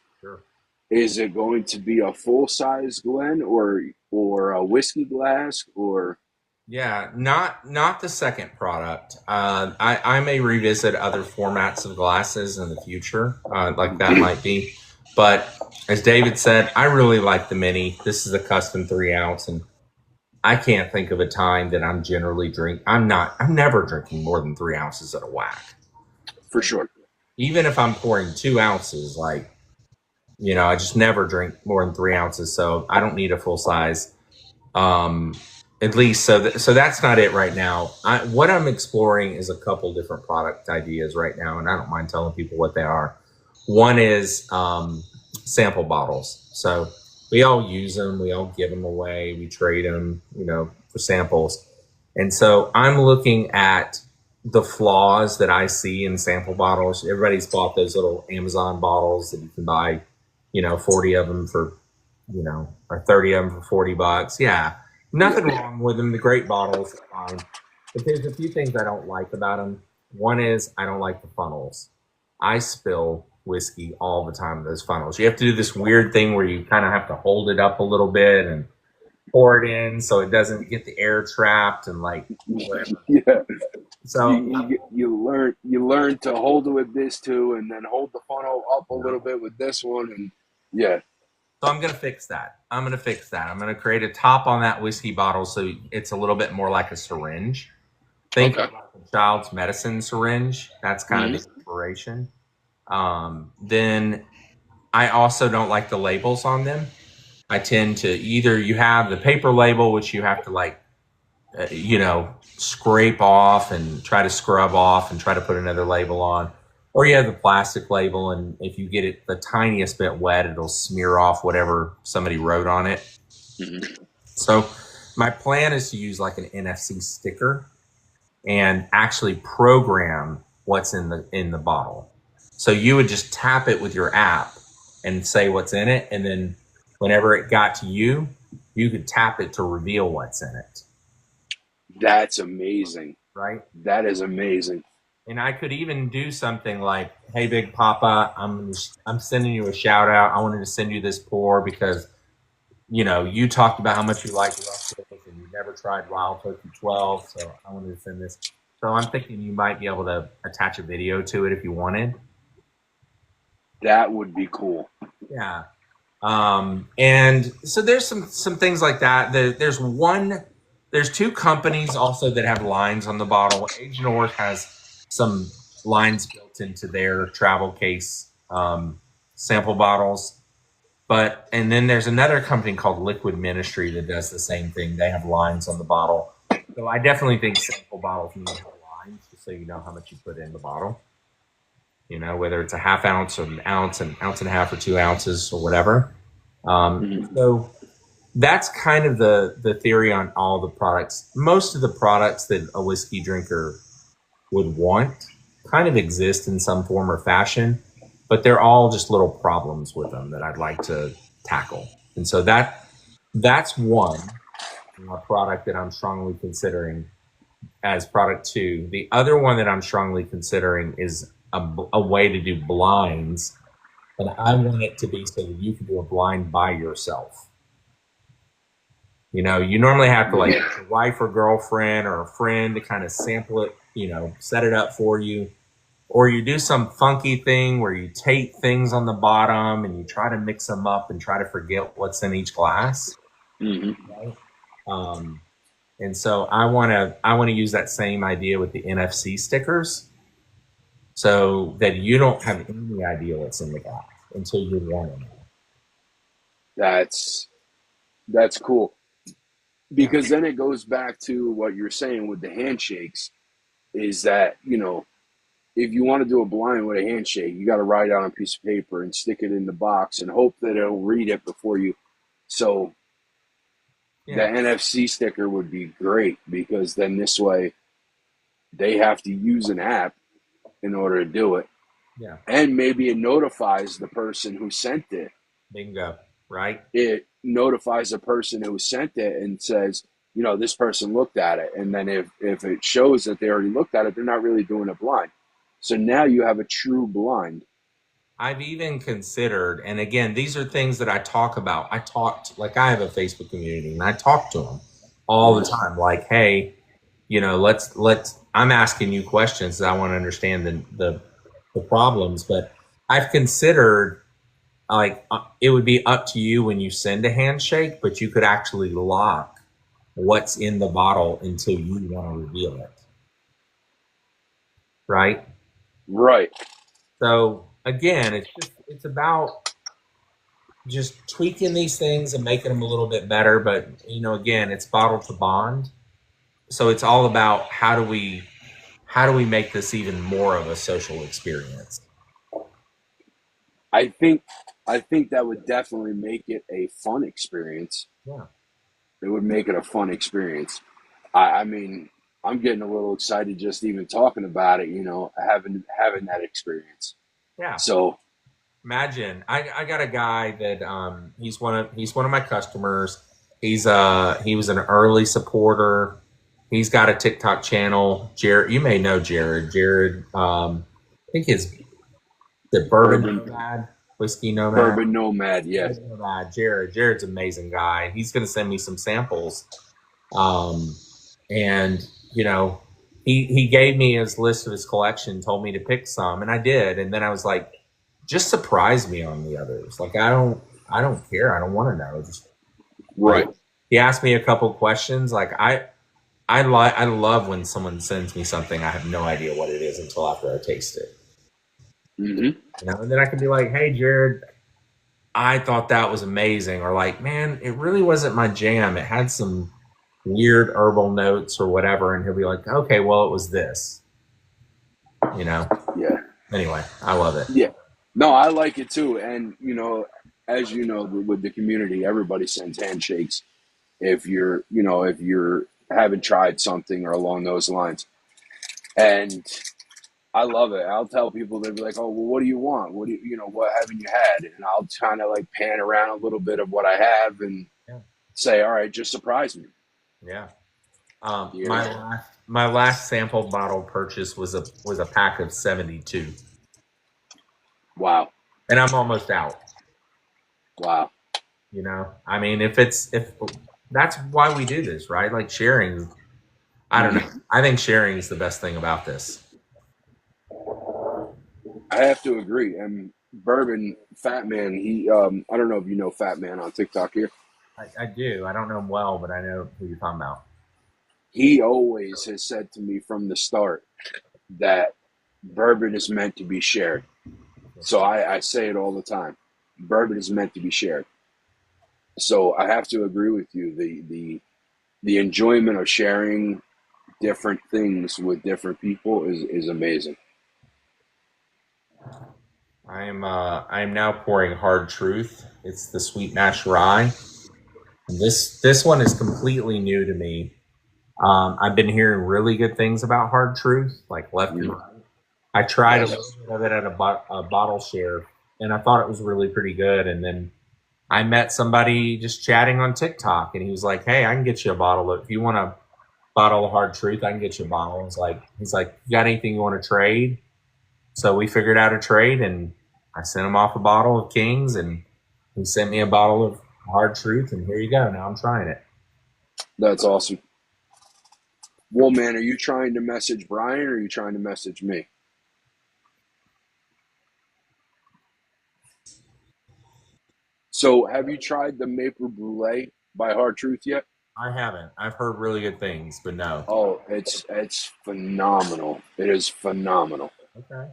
Is it going to be a full size Glen or a whiskey glass or Yeah, not the second product. I may revisit other formats of glasses in the future, like that might be. But as David said, I really like the mini. This is a custom 3 ounce, and I can't think of a time that I'm generally drink. I'm not. I'm never drinking more than 3 ounces at a whack. for sure? Even if I'm pouring 2 ounces, like I just never drink more than 3 ounces. So I don't need a full size. Um, at least so that's not it right now. What I'm exploring is a couple different product ideas right now, and I don't mind telling people what they are. One is sample bottles. So we all use them, we all give them away, we trade them, for samples. And so I'm looking at the flaws that I see in sample bottles. Everybody's bought those little Amazon bottles that you can buy, 40 of them for, or 30 of them for $40. Yeah, nothing Yeah. wrong with them. The great bottles are fine. But there's a few things I don't like about them. One is I don't like the funnels. I spill whiskey all the time in those funnels. You have to do this weird thing where you kind of have to hold it up a little bit and pour it in so it doesn't get the air trapped and like whatever. Yeah. So You learn to hold it with this too, and then hold the funnel up a little bit with this one, and yeah, So I'm going to fix that. I'm going to fix that. I'm going to create a top on that whiskey bottle so it's a little bit more like a syringe. Think okay. of like a child's medicine syringe. That's kind of Hmm. the inspiration. Then I also don't like the labels on them. I tend to either you have the paper label, which you have to like, scrape off and try to scrub off and try to put another label on. Or you have the plastic label, and if you get it the tiniest bit wet, it'll smear off whatever somebody wrote on it. Hmm. So my plan is to use like an NFC sticker and actually program what's in the bottle. So you would just tap it with your app and say what's in it, and then whenever it got to you, you could tap it to reveal what's in it, That's amazing. right? That is amazing. And I could even do something like, "Hey, Big Papa, I'm sending you a shout out. I wanted to send you this pour because you talked about how much you like Russell and you never tried Wild Turkey 12, so I wanted to send this." So I'm thinking you might be able to attach a video to it if you wanted. That would be cool. Yeah. And so there's some things like that. There's two companies also that have lines on the bottle. Age North has some lines built into their travel case sample bottles. And then there's another company called Liquid Ministry that does the same thing. They have lines on the bottle. So I definitely think sample bottles need to have lines just so you know how much you put in the bottle. Whether it's a half ounce or an ounce and a half or 2 ounces or whatever. Hmm. So that's kind of the theory on all the products. Most of the products that a whiskey drinker would want kind of exist in some form or fashion, but they're all just little problems with them that I'd like to tackle. And so that's one product that I'm strongly considering as product two. The other one that I'm strongly considering is a way to do blinds, and I want it to be so that you can do a blind by yourself. You normally have to like Yeah. get your wife or girlfriend or a friend to kind of sample it, set it up for you. Or you do some funky thing where you tape things on the bottom and you try to mix them up and try to forget what's in each glass. Hmm. Right? Um, and so I want to use that same idea with the NFC stickers, so that you don't have any idea what's in the glass until you want to know. That's that's cool Yeah, because then it goes back to what you're saying with the handshakes. Is that if you want to do a blind with a handshake, you got to write on a piece of paper and stick it in the box and hope that it'll read it before you. So the yeah, NFC sticker would be great because then this way they have to use an app in order to do it. yeah. And maybe it notifies the person who sent it. Bingo. Right? It notifies the person who sent it and says, this person looked at it. And then if it shows that they already looked at it, they're not really doing it blind. So now you have a true blind. I've even considered, and again, these are things that I talk about. Like I have a Facebook community and I talk to them all the time. Like, hey, let's I'm asking you questions. I want to understand the problems, but I've considered like it would be up to you when you send a handshake, but you could actually lock what's in the bottle until you want to reveal it. Right? Right. So again, it's about just tweaking these things and making them a little bit better. But again, it's bottle to bond. So it's all about how do we make this even more of a social experience? I think I think that would definitely make it a fun experience. Yeah. It would make it a fun experience. I mean, I'm getting a little excited just even talking about it. Having that experience. Yeah. So Imagine I got a guy that he's one of my customers. He was an early supporter. He's got a TikTok channel. Jared, you may know Jared. Jared, I think his the Bourbon bourbon Nomad, Whiskey Nomad. bourbon nomad. Yeah. Jared's an amazing guy. He's going to send me some samples. Um, and he gave me his list of his collection, told me to pick some, and I did. And then I was like, just surprise me on the others. Like I don't care. I don't want to know. Just like Right. he asked me a couple questions. Like I love when someone sends me something I have no idea what it is until after I taste it. Hmm. And then I can be like, hey Jared, I thought that was amazing, or like, man, it really wasn't my jam. It had some weird herbal notes or whatever, and he'll be like, okay, well, it was this. You know. Yeah. Anyway, I love it. Yeah. No, I like it too. And as you know, with the community, everybody sends handshakes if you're haven't tried something or along those lines. And I love it. I'll tell people, they'll be like, "Oh, well, what do you want? What haven't you had?" And I'll kind of like pan around a little bit of what I have and Yeah. say, "All right, just surprise me." Yeah. Yeah. My last sample bottle purchase was a pack of 72, Wow. and I'm almost out. Wow. I mean, if that's why we do this, right? Like sharing. I don't know. I think sharing is the best thing about this. I have to agree. And Bourbon Fat Man, I don't know if you know Fat Man on TikTok here. I do. I don't know him well, but I know who you're talking about. He always has said to me from the start that bourbon is meant to be shared. So I say it all the time. Bourbon is meant to be shared. So I have to agree with you. The enjoyment of sharing different things with different people is amazing. I am now pouring Hard Truth. It's the Sweet Mash Rye. This one is completely new to me. I've been hearing really good things about Hard Truth, like left and right. I tried a little bit of it at a bottle share, and I thought it was really pretty good. And then I met somebody just chatting on TikTok, and he was like, "Hey, I can get you a bottle. If you want a bottle of Hard Truth, I can get you a bottle." He's like, "You got anything you want to trade?" So we figured out a trade, and I sent him off a bottle of Kings, and he sent me a bottle of Hard Truth, and here you go. Now I'm trying it. That's awesome. Well, man, are you trying to message Brian or are you trying to message me? So, have you tried the Maple Brulee by Hard Truth yet? I haven't. I've heard really good things, but no. Oh, it's phenomenal. It is phenomenal. Okay.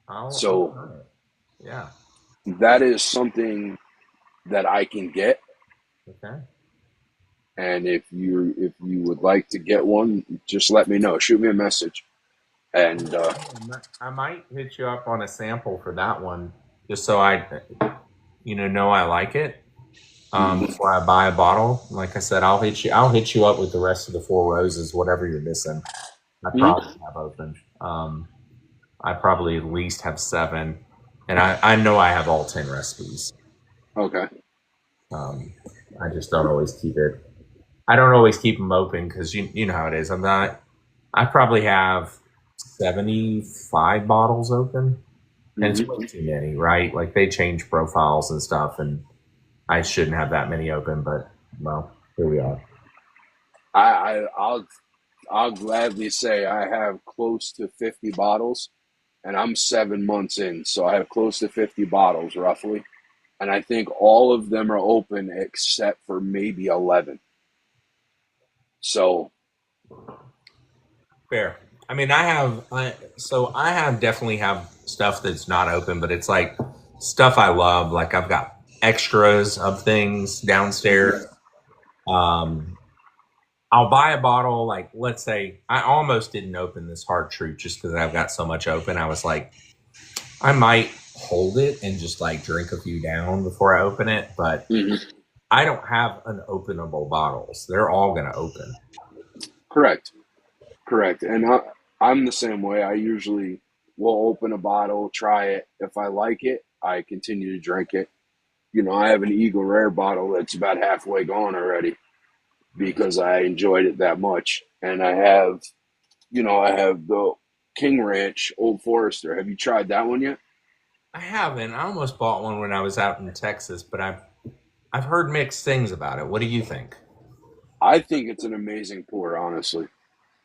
I'll So, try it. Yeah. that is something that I can get. Okay. And if you would like to get one, just let me know. Shoot me a message. And I might hit you up on a sample for that one, just so I know I like it. Before I buy a bottle, like I said, I'll hit you up with the rest of the Four Roses, whatever you're missing. I probably have open. I probably at least have 7, and I know I have all 10 recipes. okay, I just don't always keep it. I don't always keep them open because you know how it is. I probably have 75 bottles open. And it's Hmm. way too many, right? Like they change profiles and stuff, and I shouldn't have that many open, but well, here we are. I'll gladly say I have close to 50 bottles, and I'm 7 months in, so I have close to 50 bottles roughly, and I think all of them are open except for maybe 11. So, Fair. I mean, I have definitely have stuff that's not open, but it's like stuff I love. Like I've got extras of things downstairs. mhm. Um, I'll buy a bottle. Like let's say I almost didn't open this hard truth just because I've got so much open. I was like, I might hold it and just like drink a few down before I open it, but Mhm. I don't have unopenable bottles. They're all going to open. Correct, correct, and I'm the same way. I usually will open a bottle, try it. If I like it, I continue to drink it. I have an Eagle Rare bottle that's about halfway gone already because I enjoyed it that much. And I have the King Ranch Old Forester. Have you tried that one yet? I haven't. I almost bought one when I was out in Texas, but I've heard mixed things about it. What do you think? I think it's an amazing pour, honestly.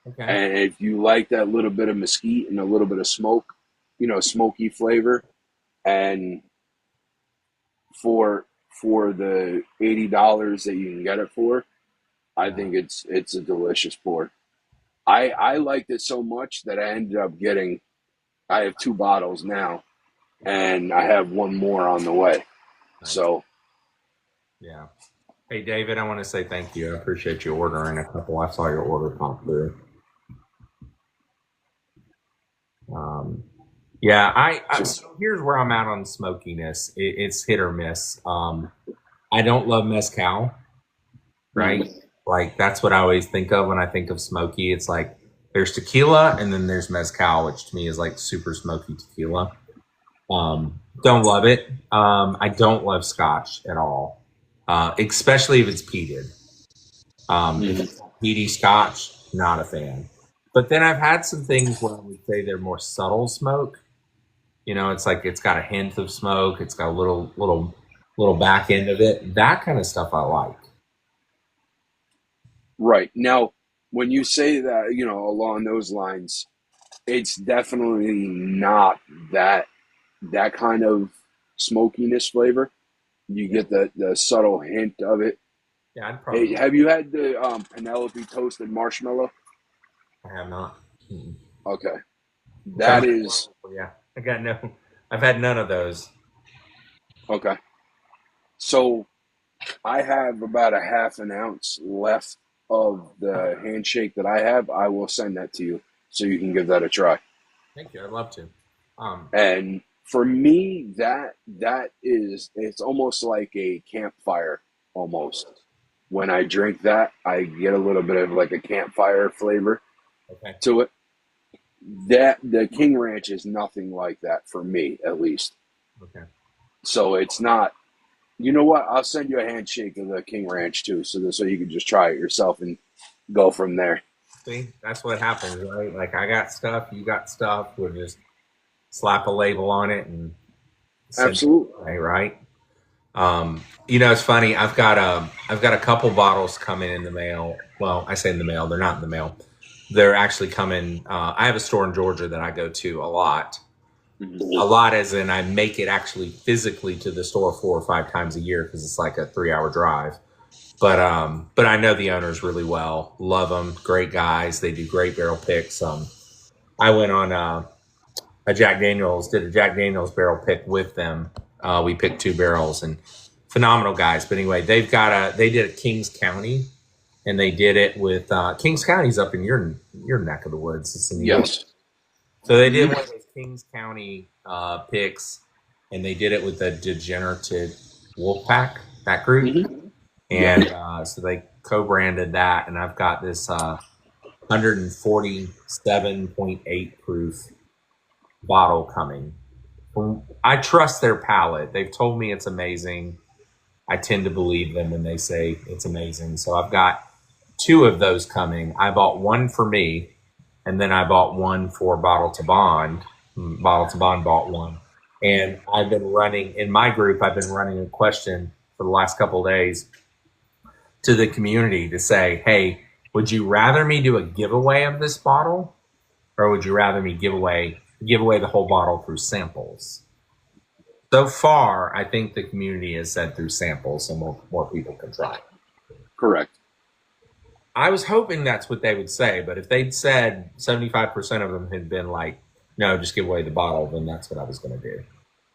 Okay. And if you like that little bit of mesquite and a little bit of smoke, smoky flavor, and for for the $80 that you can get it for, I Yeah. think it's a delicious pour. I liked it so much that I ended up getting. I have two bottles now, and I have one more on the way. Nice. So Yeah. Hey, David, I want to say thank you. I appreciate you ordering a couple. I saw your order pop through. Um, yeah, so here's where I'm at on smokiness. It's hit or miss. I don't love mezcal, right? mhm. Like that's what I always think of when I think of smoky. It's like there's tequila and then there's mezcal, which to me is like super smoky tequila. Don't love it. I don't love scotch at all, especially if it's peated. If Mhm. it's peaty scotch, not a fan. But then I've had some things where I would say they're more subtle smoke. It's like it's got a hint of smoke. It's got a little back end of it. That kind of stuff I like. Right. Now, when you say that, along those lines, it's definitely not that that kind of smokiness flavor. You Yeah, get the subtle hint of it. yeah, I'd Hey, probably. have you had the Penelope toasted marshmallow? I have not. Mm-mm. Okay, That that might be is one. Yeah, I got no. I've had none of those. okay. So I have about a half an ounce left of the handshake that I have. I will send that to you so you can give that a try. Thank you. I'd love to. Um, And for me, it's almost like a campfire almost. When I drink that, I get a little bit of like a campfire flavor okay. to it. That the King Ranch is nothing like that for me, at least. Okay. So it's not. You know what? I'll send you a handshake of the King Ranch too, so you can just try it yourself and go from there. See, that's what happens, right? Like I got stuff, you got stuff. We'll just slap a label on it and send it Absolutely. away, right? It's funny. I've got a couple bottles coming in the mail. Well, I say in the mail. They're not in the mail. They're actually coming. I have a store in Georgia that I go to a lot. Mm-hmm. A lot, as in I make it actually physically to the store 4 or 5 times a year because it's like a 3 hour drive. But I know the owners really well. Love them. Great guys. They do great barrel picks. I went on did a Jack Daniels barrel pick with them. We picked 2 barrels and phenomenal guys. But anyway, they did a Kings County and they did it with Kings County's up in your neck of the woods. It's in New York. Yes. So they did Mm-hmm. one of those Kings County picks and they did it with the Degenerated Wolfpack, that group. Mm-hmm. Yep. And so they co-branded that. And I've got this 147.8 proof bottle coming. I trust their palate. They've told me it's amazing. I tend to believe them when they say it's amazing. So I've got 2 of those coming. I bought one for me, and then I bought one for Bottle2Bond. Bottle2Bond bought one. And I've been running in my group, I've been running a question for the last couple of days to the community to say, hey, would you rather me do a giveaway of this bottle, or would you rather me give away the whole bottle through samples? So far, I think the community has said through samples, so more people can try. Correct. I was hoping that's what they would say, but if they'd said 75% of them had been like, no, just give away the bottle, then that's what I was going to do.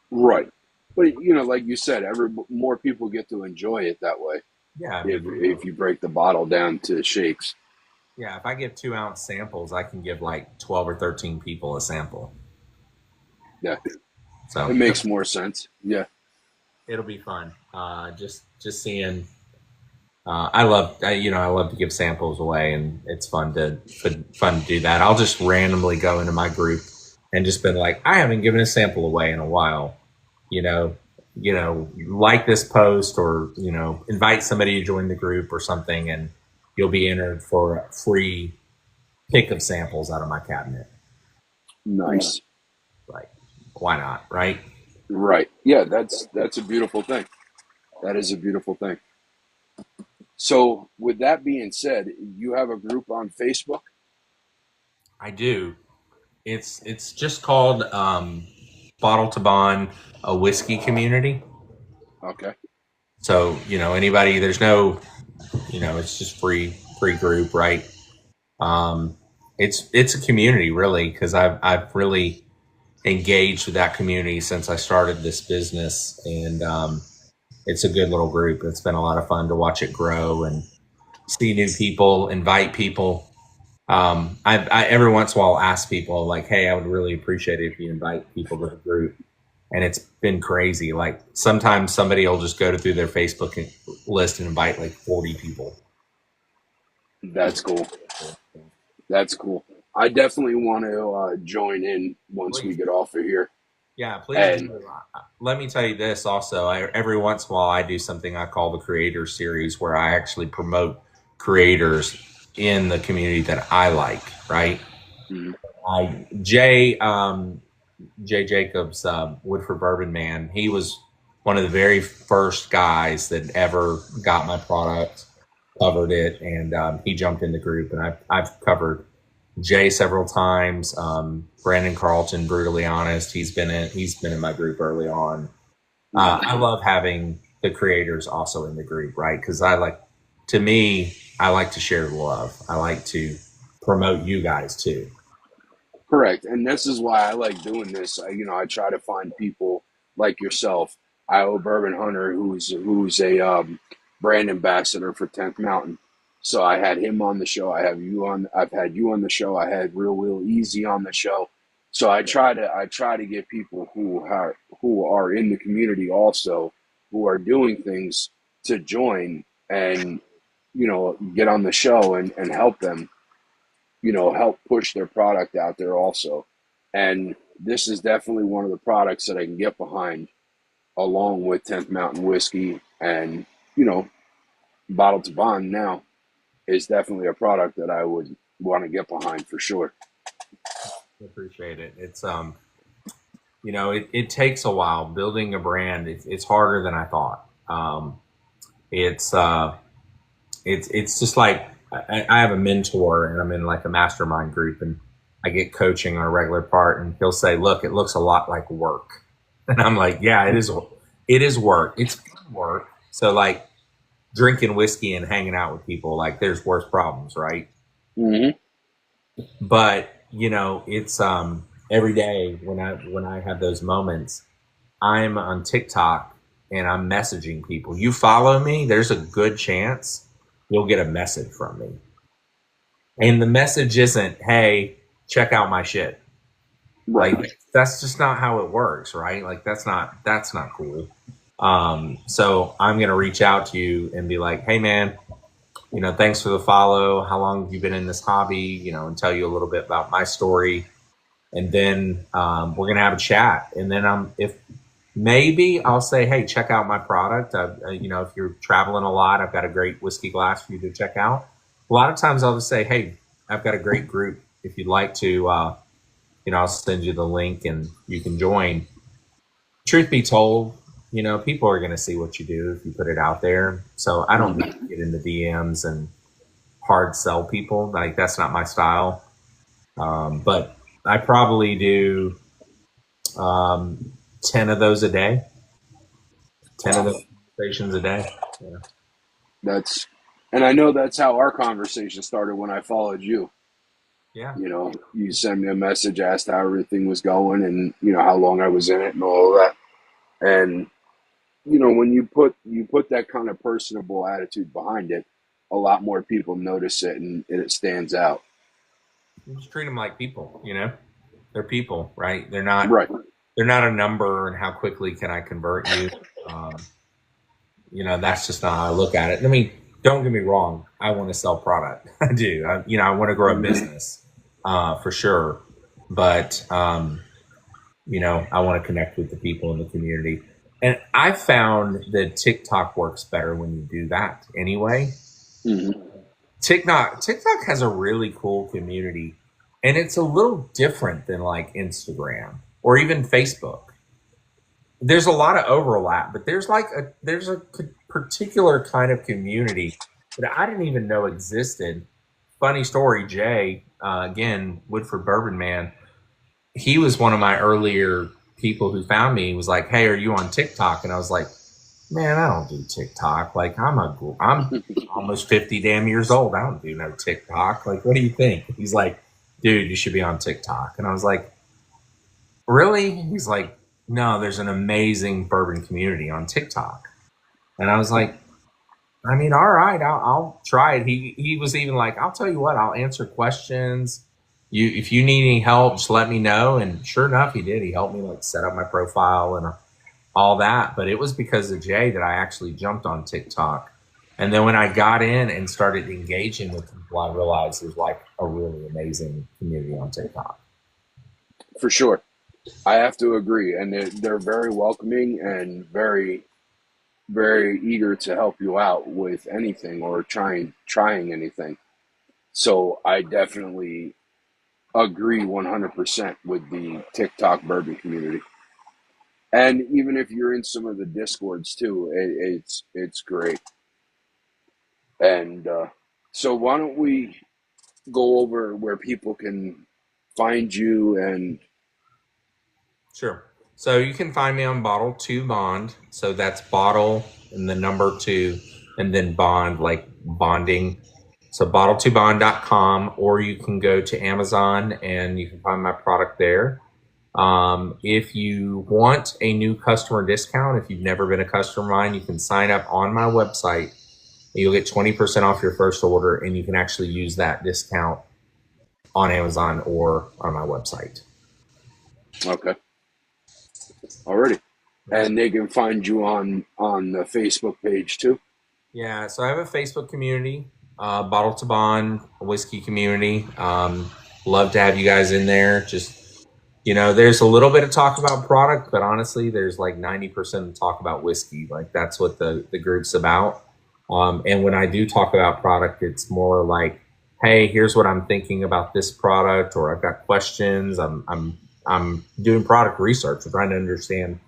Right. But like you said, more people get to enjoy it that way. Yeah, I mean, If you break the bottle down to shakes. yeah, if I give 2 ounce samples, I can give like 12 or 13 people a sample. Yeah. So It makes more sense. Yeah. it'll be fun. Just seeing. I love to give samples away, and it's fun to do that. I'll just randomly go into my group and just been like, I haven't given a sample away in a while. You know, like this post, or invite somebody to join the group or something, and you'll be entered for a free pick of samples out of my cabinet. Nice. Like, why not, right? Right. Yeah, that's a beautiful thing. That is a beautiful thing. So, with that being said, you have a group on Facebook? I do. It's just called Bottle2Bond, a whiskey community. Okay. So anybody, there's no, it's just free group, right? Um, it's a community really, because I've really engaged with that community since I started this business, and it's a good little group. It's been a lot of fun to watch it grow and see new people, invite people. I every once in a while ask people like, hey, I would really appreciate it if you invite people to the group. And it's been crazy. Like sometimes somebody will just go through their Facebook list and invite like 40 people. That's cool. That's cool. I definitely want to join in once we Please. get off of here. Yeah, please And do. Let me tell you this also. Every once in a while, I do something I call the Creator Series, where I actually promote creators in the community that I like, right? mhm, Jay Jacobs, Woodford Bourbon Man, he was one of the very first guys that ever got my product, covered it, and he jumped in the group. And I've covered Jay several times. Brandon Carlton, brutally honest, he's been in my group early on. I love having the creators also in the group, right? Because to me, I like to share the love. I like to promote you guys too. correct. And this is why I like doing this. I try to find people like yourself, Iowa Bourbon Hunter, who's a brand ambassador for 10th Mountain. So I had him on the show. I've had you on the show. I had Real Easy on the show. So I try to get people who are in the community also, who are doing things, to join and get on the show and help them, help push their product out there also. And this is definitely one of the products that I can get behind, along with 10th Mountain Whiskey, and, you know, Bottle2Bond now is definitely a product that I would want to get behind for sure. Appreciate it. It's it takes a while building a brand. It's harder than I thought. It's it's just like I have a mentor, and I'm in like a mastermind group, and I get coaching on a regular part, and he'll say, look, it looks a lot like work. And I'm like, yeah, it is work. It's work. So like drinking whiskey and hanging out with people, like there's worse problems, right? Mm-hmm. But it's every day when I have those moments, I'm on TikTok and I'm messaging people. You follow me, there's a good chance you'll get a message from me. And the message isn't, hey, check out my shit. Right. Like that's just not how it works, right? Like that's not cool. So I'm gonna reach out to you and be like, hey man, thanks for the follow. How long have you been in this hobby? And tell you a little bit about my story. And then we're going to have a chat. And then if maybe I'll say, hey, check out my product. If you're traveling a lot, I've got a great whiskey glass for you to check out. A lot of times I'll just say, hey, I've got a great group. If you'd like to, I'll send you the link and you can join. truth be told, people are going to see what you do if you put it out there. So I don't need Mhm. to get into DMs and hard sell people. Like that's not my style. But I probably do 10 of those a day, 10 of Wow, those conversations a day. Yeah. that's, and I know that's how our conversation started when I followed you. Yeah. You know, you sent me a message, asked how everything was going, and how long I was in it and all of that. And when you put that kind of personable attitude behind it, a lot more people notice it, and it stands out. You just treat them like people. They're people, right? Right. They're not a number and how quickly can I convert you. Um, that's just not how I look at it. I mean, don't get me wrong. I want to sell product. I do. I want to grow a Mhm. business for sure. But, I want to connect with the people in the community. And I found that TikTok works better when you do that anyway. Mhm. TikTok has a really cool community, and it's a little different than like Instagram or even Facebook. There's a lot of overlap, but there's a particular kind of community that I didn't even know existed. Funny story, Jay, again, Woodford Bourbon Man. He was one of my earlier people who found me. He was like, "Hey, are you on TikTok?" And I was like, "Man, I don't do TikTok. Like, I'm almost 50 damn years old. I don't do no TikTok. Like, what do you think?" He's like, "Dude, you should be on TikTok." And I was like, "Really?" He's like, "No, there's an amazing bourbon community on TikTok." And I was like, "I mean, all right, I'll try it." He was even like, "I'll tell you what, I'll answer questions. If you need any help, just let me know." And sure enough, he did. He helped me like set up my profile and all that. But it was because of Jay that I actually jumped on TikTok. And then when I got in and started engaging with people, I realized there's like a really amazing community on TikTok. For sure. I have to agree. And they're very welcoming and very, very eager to help you out with anything or trying anything. So I definitely agree 100% with the TikTok bourbon community. And even if you're in some of the discords too, it's great. And so why don't we go over where people can find you and Sure. So you can find me on Bottle2Bond. So that's bottle and the number two and then bond, like bonding. So bottle2bond.com, or you can go to Amazon and you can find my product there. If you want a new customer discount, if you've never been a customer of mine, you can sign up on my website. You'll get 20% off your first order, and you can actually use that discount on Amazon or on my website. okay, already. Yeah. And they can find you on the Facebook page too. Yeah, so I have a Facebook community, Bottle to Bond, a whiskey community. Love to have you guys in there. Just, there's a little bit of talk about product, but honestly, there's like 90% of talk about whiskey. Like that's what the group's about. And when I do talk about product, it's more like, hey, here's what I'm thinking about this product, or I've got questions. I'm doing product research, I'm trying to understand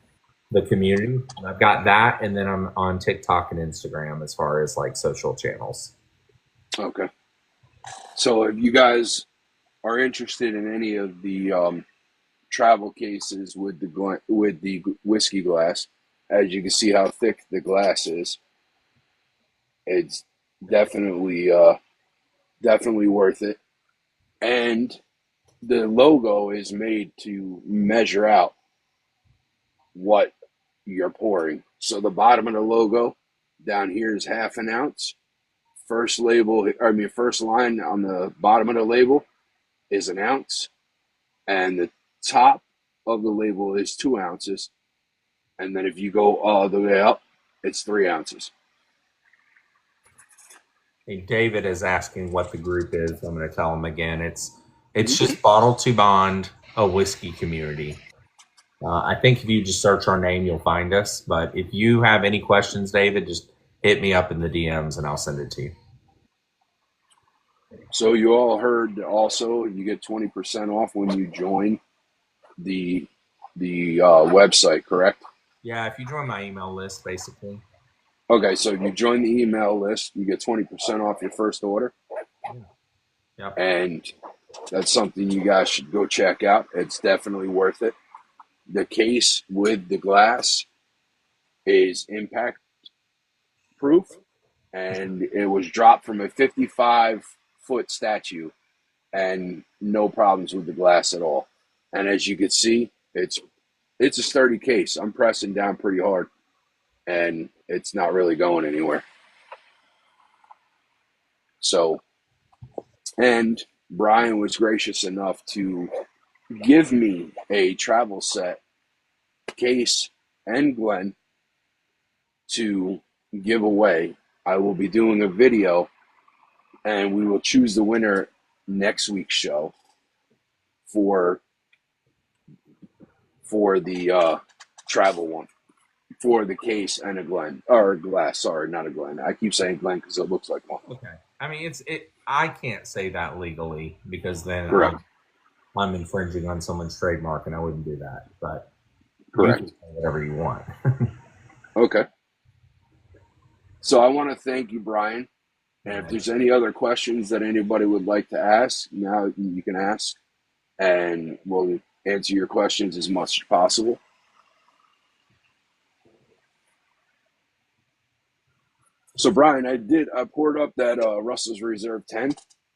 the community. And I've got that, and then I'm on TikTok and Instagram as far as like social channels. Okay. So if you guys are interested in any of the travel cases with the whiskey glass, as you can see how thick the glass is, it's definitely definitely worth it. And the logo is made to measure out what you're pouring. So the bottom of the logo down here is half an ounce. First line on the bottom of the label is an ounce, and the top of the label is 2 ounces. And then if you go all the way up, it's 3 ounces. Hey, David is asking what the group is. I'm going to tell him again. It's Mm-hmm. just Bottle to Bond, a whiskey community. I think if you just search our name, you'll find us. But if you have any questions, David, just hit me up in the DMs and I'll send it to you. So you all heard also you get 20% off when you join the the website, correct? Yeah, if you join my email list, basically. Okay, so if you join the email list, you get 20% off your first order. Yeah. Yep. And that's something you guys should go check out. It's definitely worth it. The case with the glass is impact proof, and it was dropped from a 55-foot statue, and no problems with the glass at all. And as you can see, it's a sturdy case. I'm pressing down pretty hard, and it's not really going anywhere. So, and Brian was gracious enough to give me a travel set case and Glenn to give away. I will be doing a video, and we will choose the winner next week's show for the travel one, for the case and a Glenn, or a glass. Sorry, not a Glenn. I keep saying Glenn because it looks like one. Okay. I mean, I can't say that legally because then Correct. I'm infringing on someone's trademark, and I wouldn't do that. But Correct. you can say whatever you want. Okay. So I want to thank you, Brian. And if there's any other questions that anybody would like to ask, now you can ask, and we'll answer your questions as much as possible. So, Brian, I poured up that Russell's Reserve 10.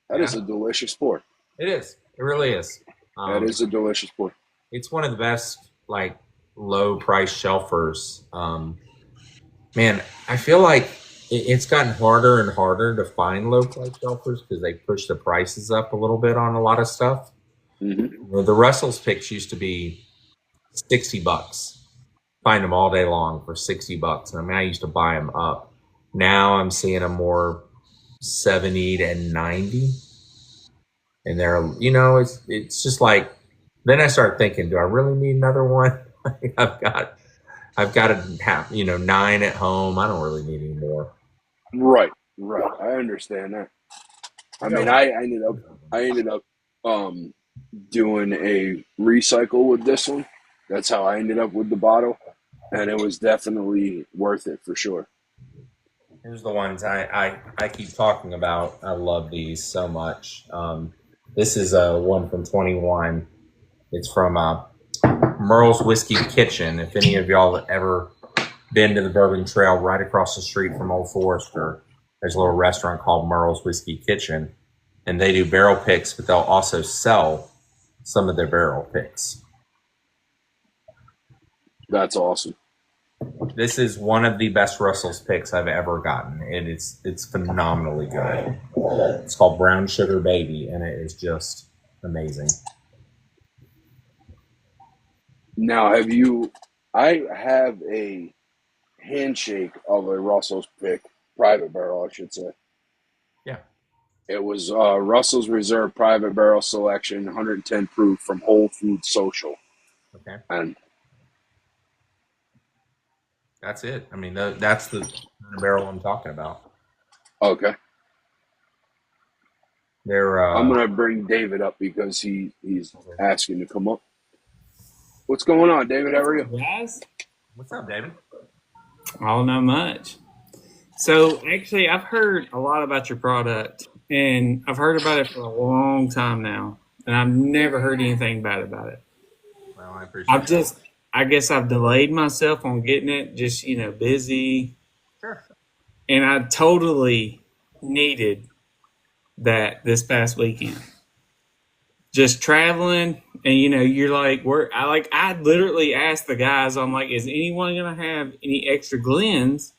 That is a delicious pour. It is. It really is. That is a delicious pour. It's one of the best, like, low price shelfers. Man, I feel like it's gotten harder and harder to find low price shelfers because they push the prices up a little bit on a lot of stuff. Mm-hmm. The Russell's picks used to be $60. Find them all day long for $60. I mean, I used to buy them up. Now I'm seeing them more 70 to 90. And they're, it's just like, then I start thinking, do I really need another one? I've got to have, 9 at home. I don't really need any more. Right. I understand that. I mean, I ended up doing a recycle with this one. That's how I ended up with the bottle, and it was definitely worth it for sure. Here's the ones I keep talking about. I love these so much. This is one from 21. It's from Merle's Whiskey Kitchen. If any of y'all have ever been to the Bourbon Trail right across the street from Old Forester, there's a little restaurant called Merle's Whiskey Kitchen. And they do barrel picks, but they'll also sell some of their barrel picks. That's awesome. This is one of the best Russell's picks I've ever gotten. And it's phenomenally good. It's called Brown Sugar Baby, and it is just amazing. Now, I have a handshake of a Russell's pick, private barrel, I should say. Yeah. It was Russell's Reserve Private Barrel Selection, 110 proof from Whole Foods Social. Okay. And that's it. I mean, that's the barrel I'm talking about. Okay. They're. I'm gonna bring David up because he's asking to come up. What's going on, David? How are you? Guys? What's up, David? Oh, not much. So, actually, I've heard a lot about your product, and I've heard about it for a long time now, and I've never heard anything bad about it. Well, I appreciate it. I guess I've delayed myself on getting it, just, busy. Sure. And I totally needed that this past weekend. Just traveling, and you're like, I literally asked the guys, I'm like, is anyone gonna have any extra Glens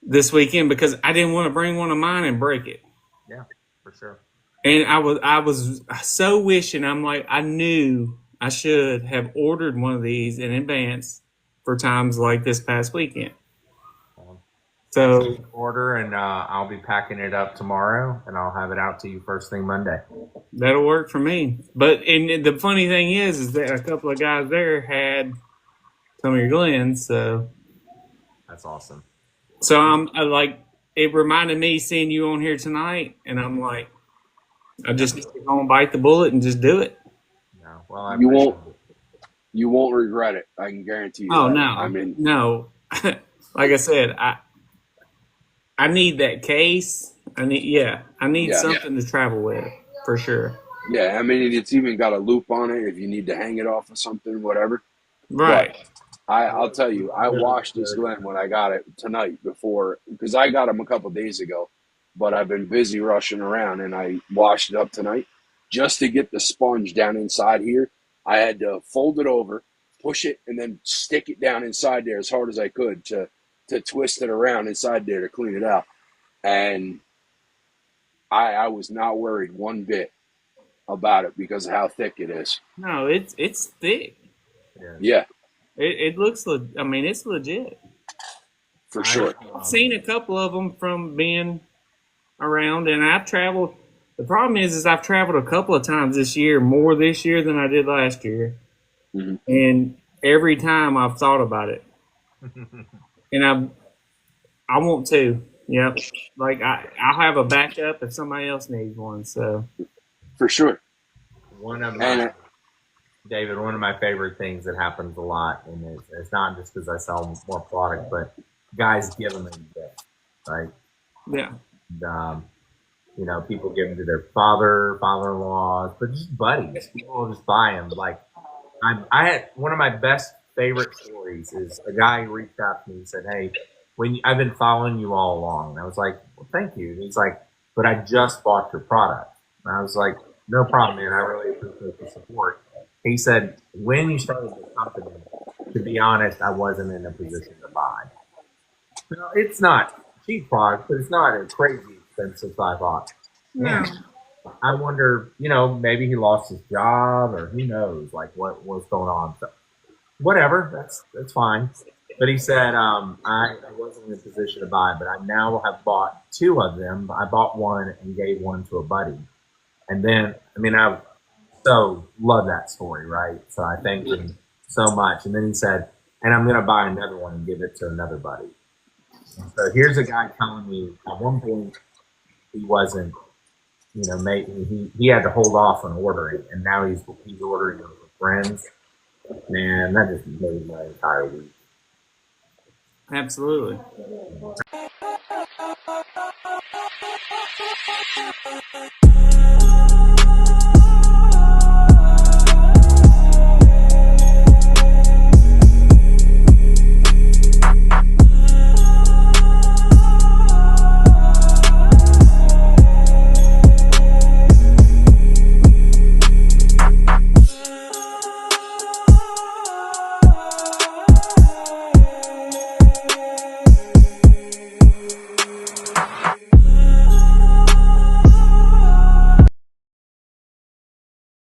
this weekend? Because I didn't want to bring one of mine and break it. Yeah, for sure. And I was so wishing, I'm like, I knew I should have ordered one of these in advance for times like this past weekend. So order, and I'll be packing it up tomorrow, and I'll have it out to you first thing Monday. That'll work for me. And the funny thing is that a couple of guys there had some of your Glens, so that's awesome. So I like, it reminded me seeing you on here tonight, and I'm like, I just need to go and bite the bullet and just do it. No, well, You won't. You won't regret it. I can guarantee you Oh that. no, I mean, no. Like I said, I need that case. I need yeah. something to travel with for sure. Yeah, I mean, it's even got a loop on it if you need to hang it off of something, whatever. But Right. I'll tell you, I washed this Glen when I got it tonight before, because I got them a couple days ago, but I've been busy rushing around, and I washed it up tonight just to get the sponge down inside here. I had to fold it over, push it, and then stick it down inside there as hard as I could to twist it around inside there to clean it out. And I was not worried one bit about it because of how thick it is. No, it's thick. Yeah, It looks. I mean, it's legit. for sure. I've seen a couple of them from being around, and I've traveled. The problem is I've traveled a couple of times this year, more this year than I did last year, and every time I've thought about it, and I want to. Yep, like I'll have a backup if somebody else needs one. So For sure. One of And my David, one of my favorite things that happens a lot, and it's not just because I sell more product, but guys give them a gift, right? yeah, And, you know, people give them to their father-in-laws, but just buddies. People will just buy them. Like, I had one of my best favorite stories is a guy reached out to me and said, "Hey, I've been following you all along." And I was like, "Well, thank you." And he's like, "But I just bought your product." And I was like, "No problem, man. I really appreciate the support." He said, "When you started the company, to be honest, I wasn't in a position to buy. Well, it's not cheap product, but it's not a crazy expensive. So I thought, no, man, I wonder, you know, maybe he lost his job or who knows, like what's going on. So whatever, that's fine." But he said, I wasn't in a position to buy, but I now have bought two of them. I bought one and gave one to a buddy. And then, I mean, I so love that story, right? So I thanked him so much. And then he said, and I'm going to buy another one and give it to another buddy. And so here's a guy telling me at one point he wasn't, you know, he had to hold off on ordering, and now he's ordering them for friends. Man, that just made my entire week. absolutely.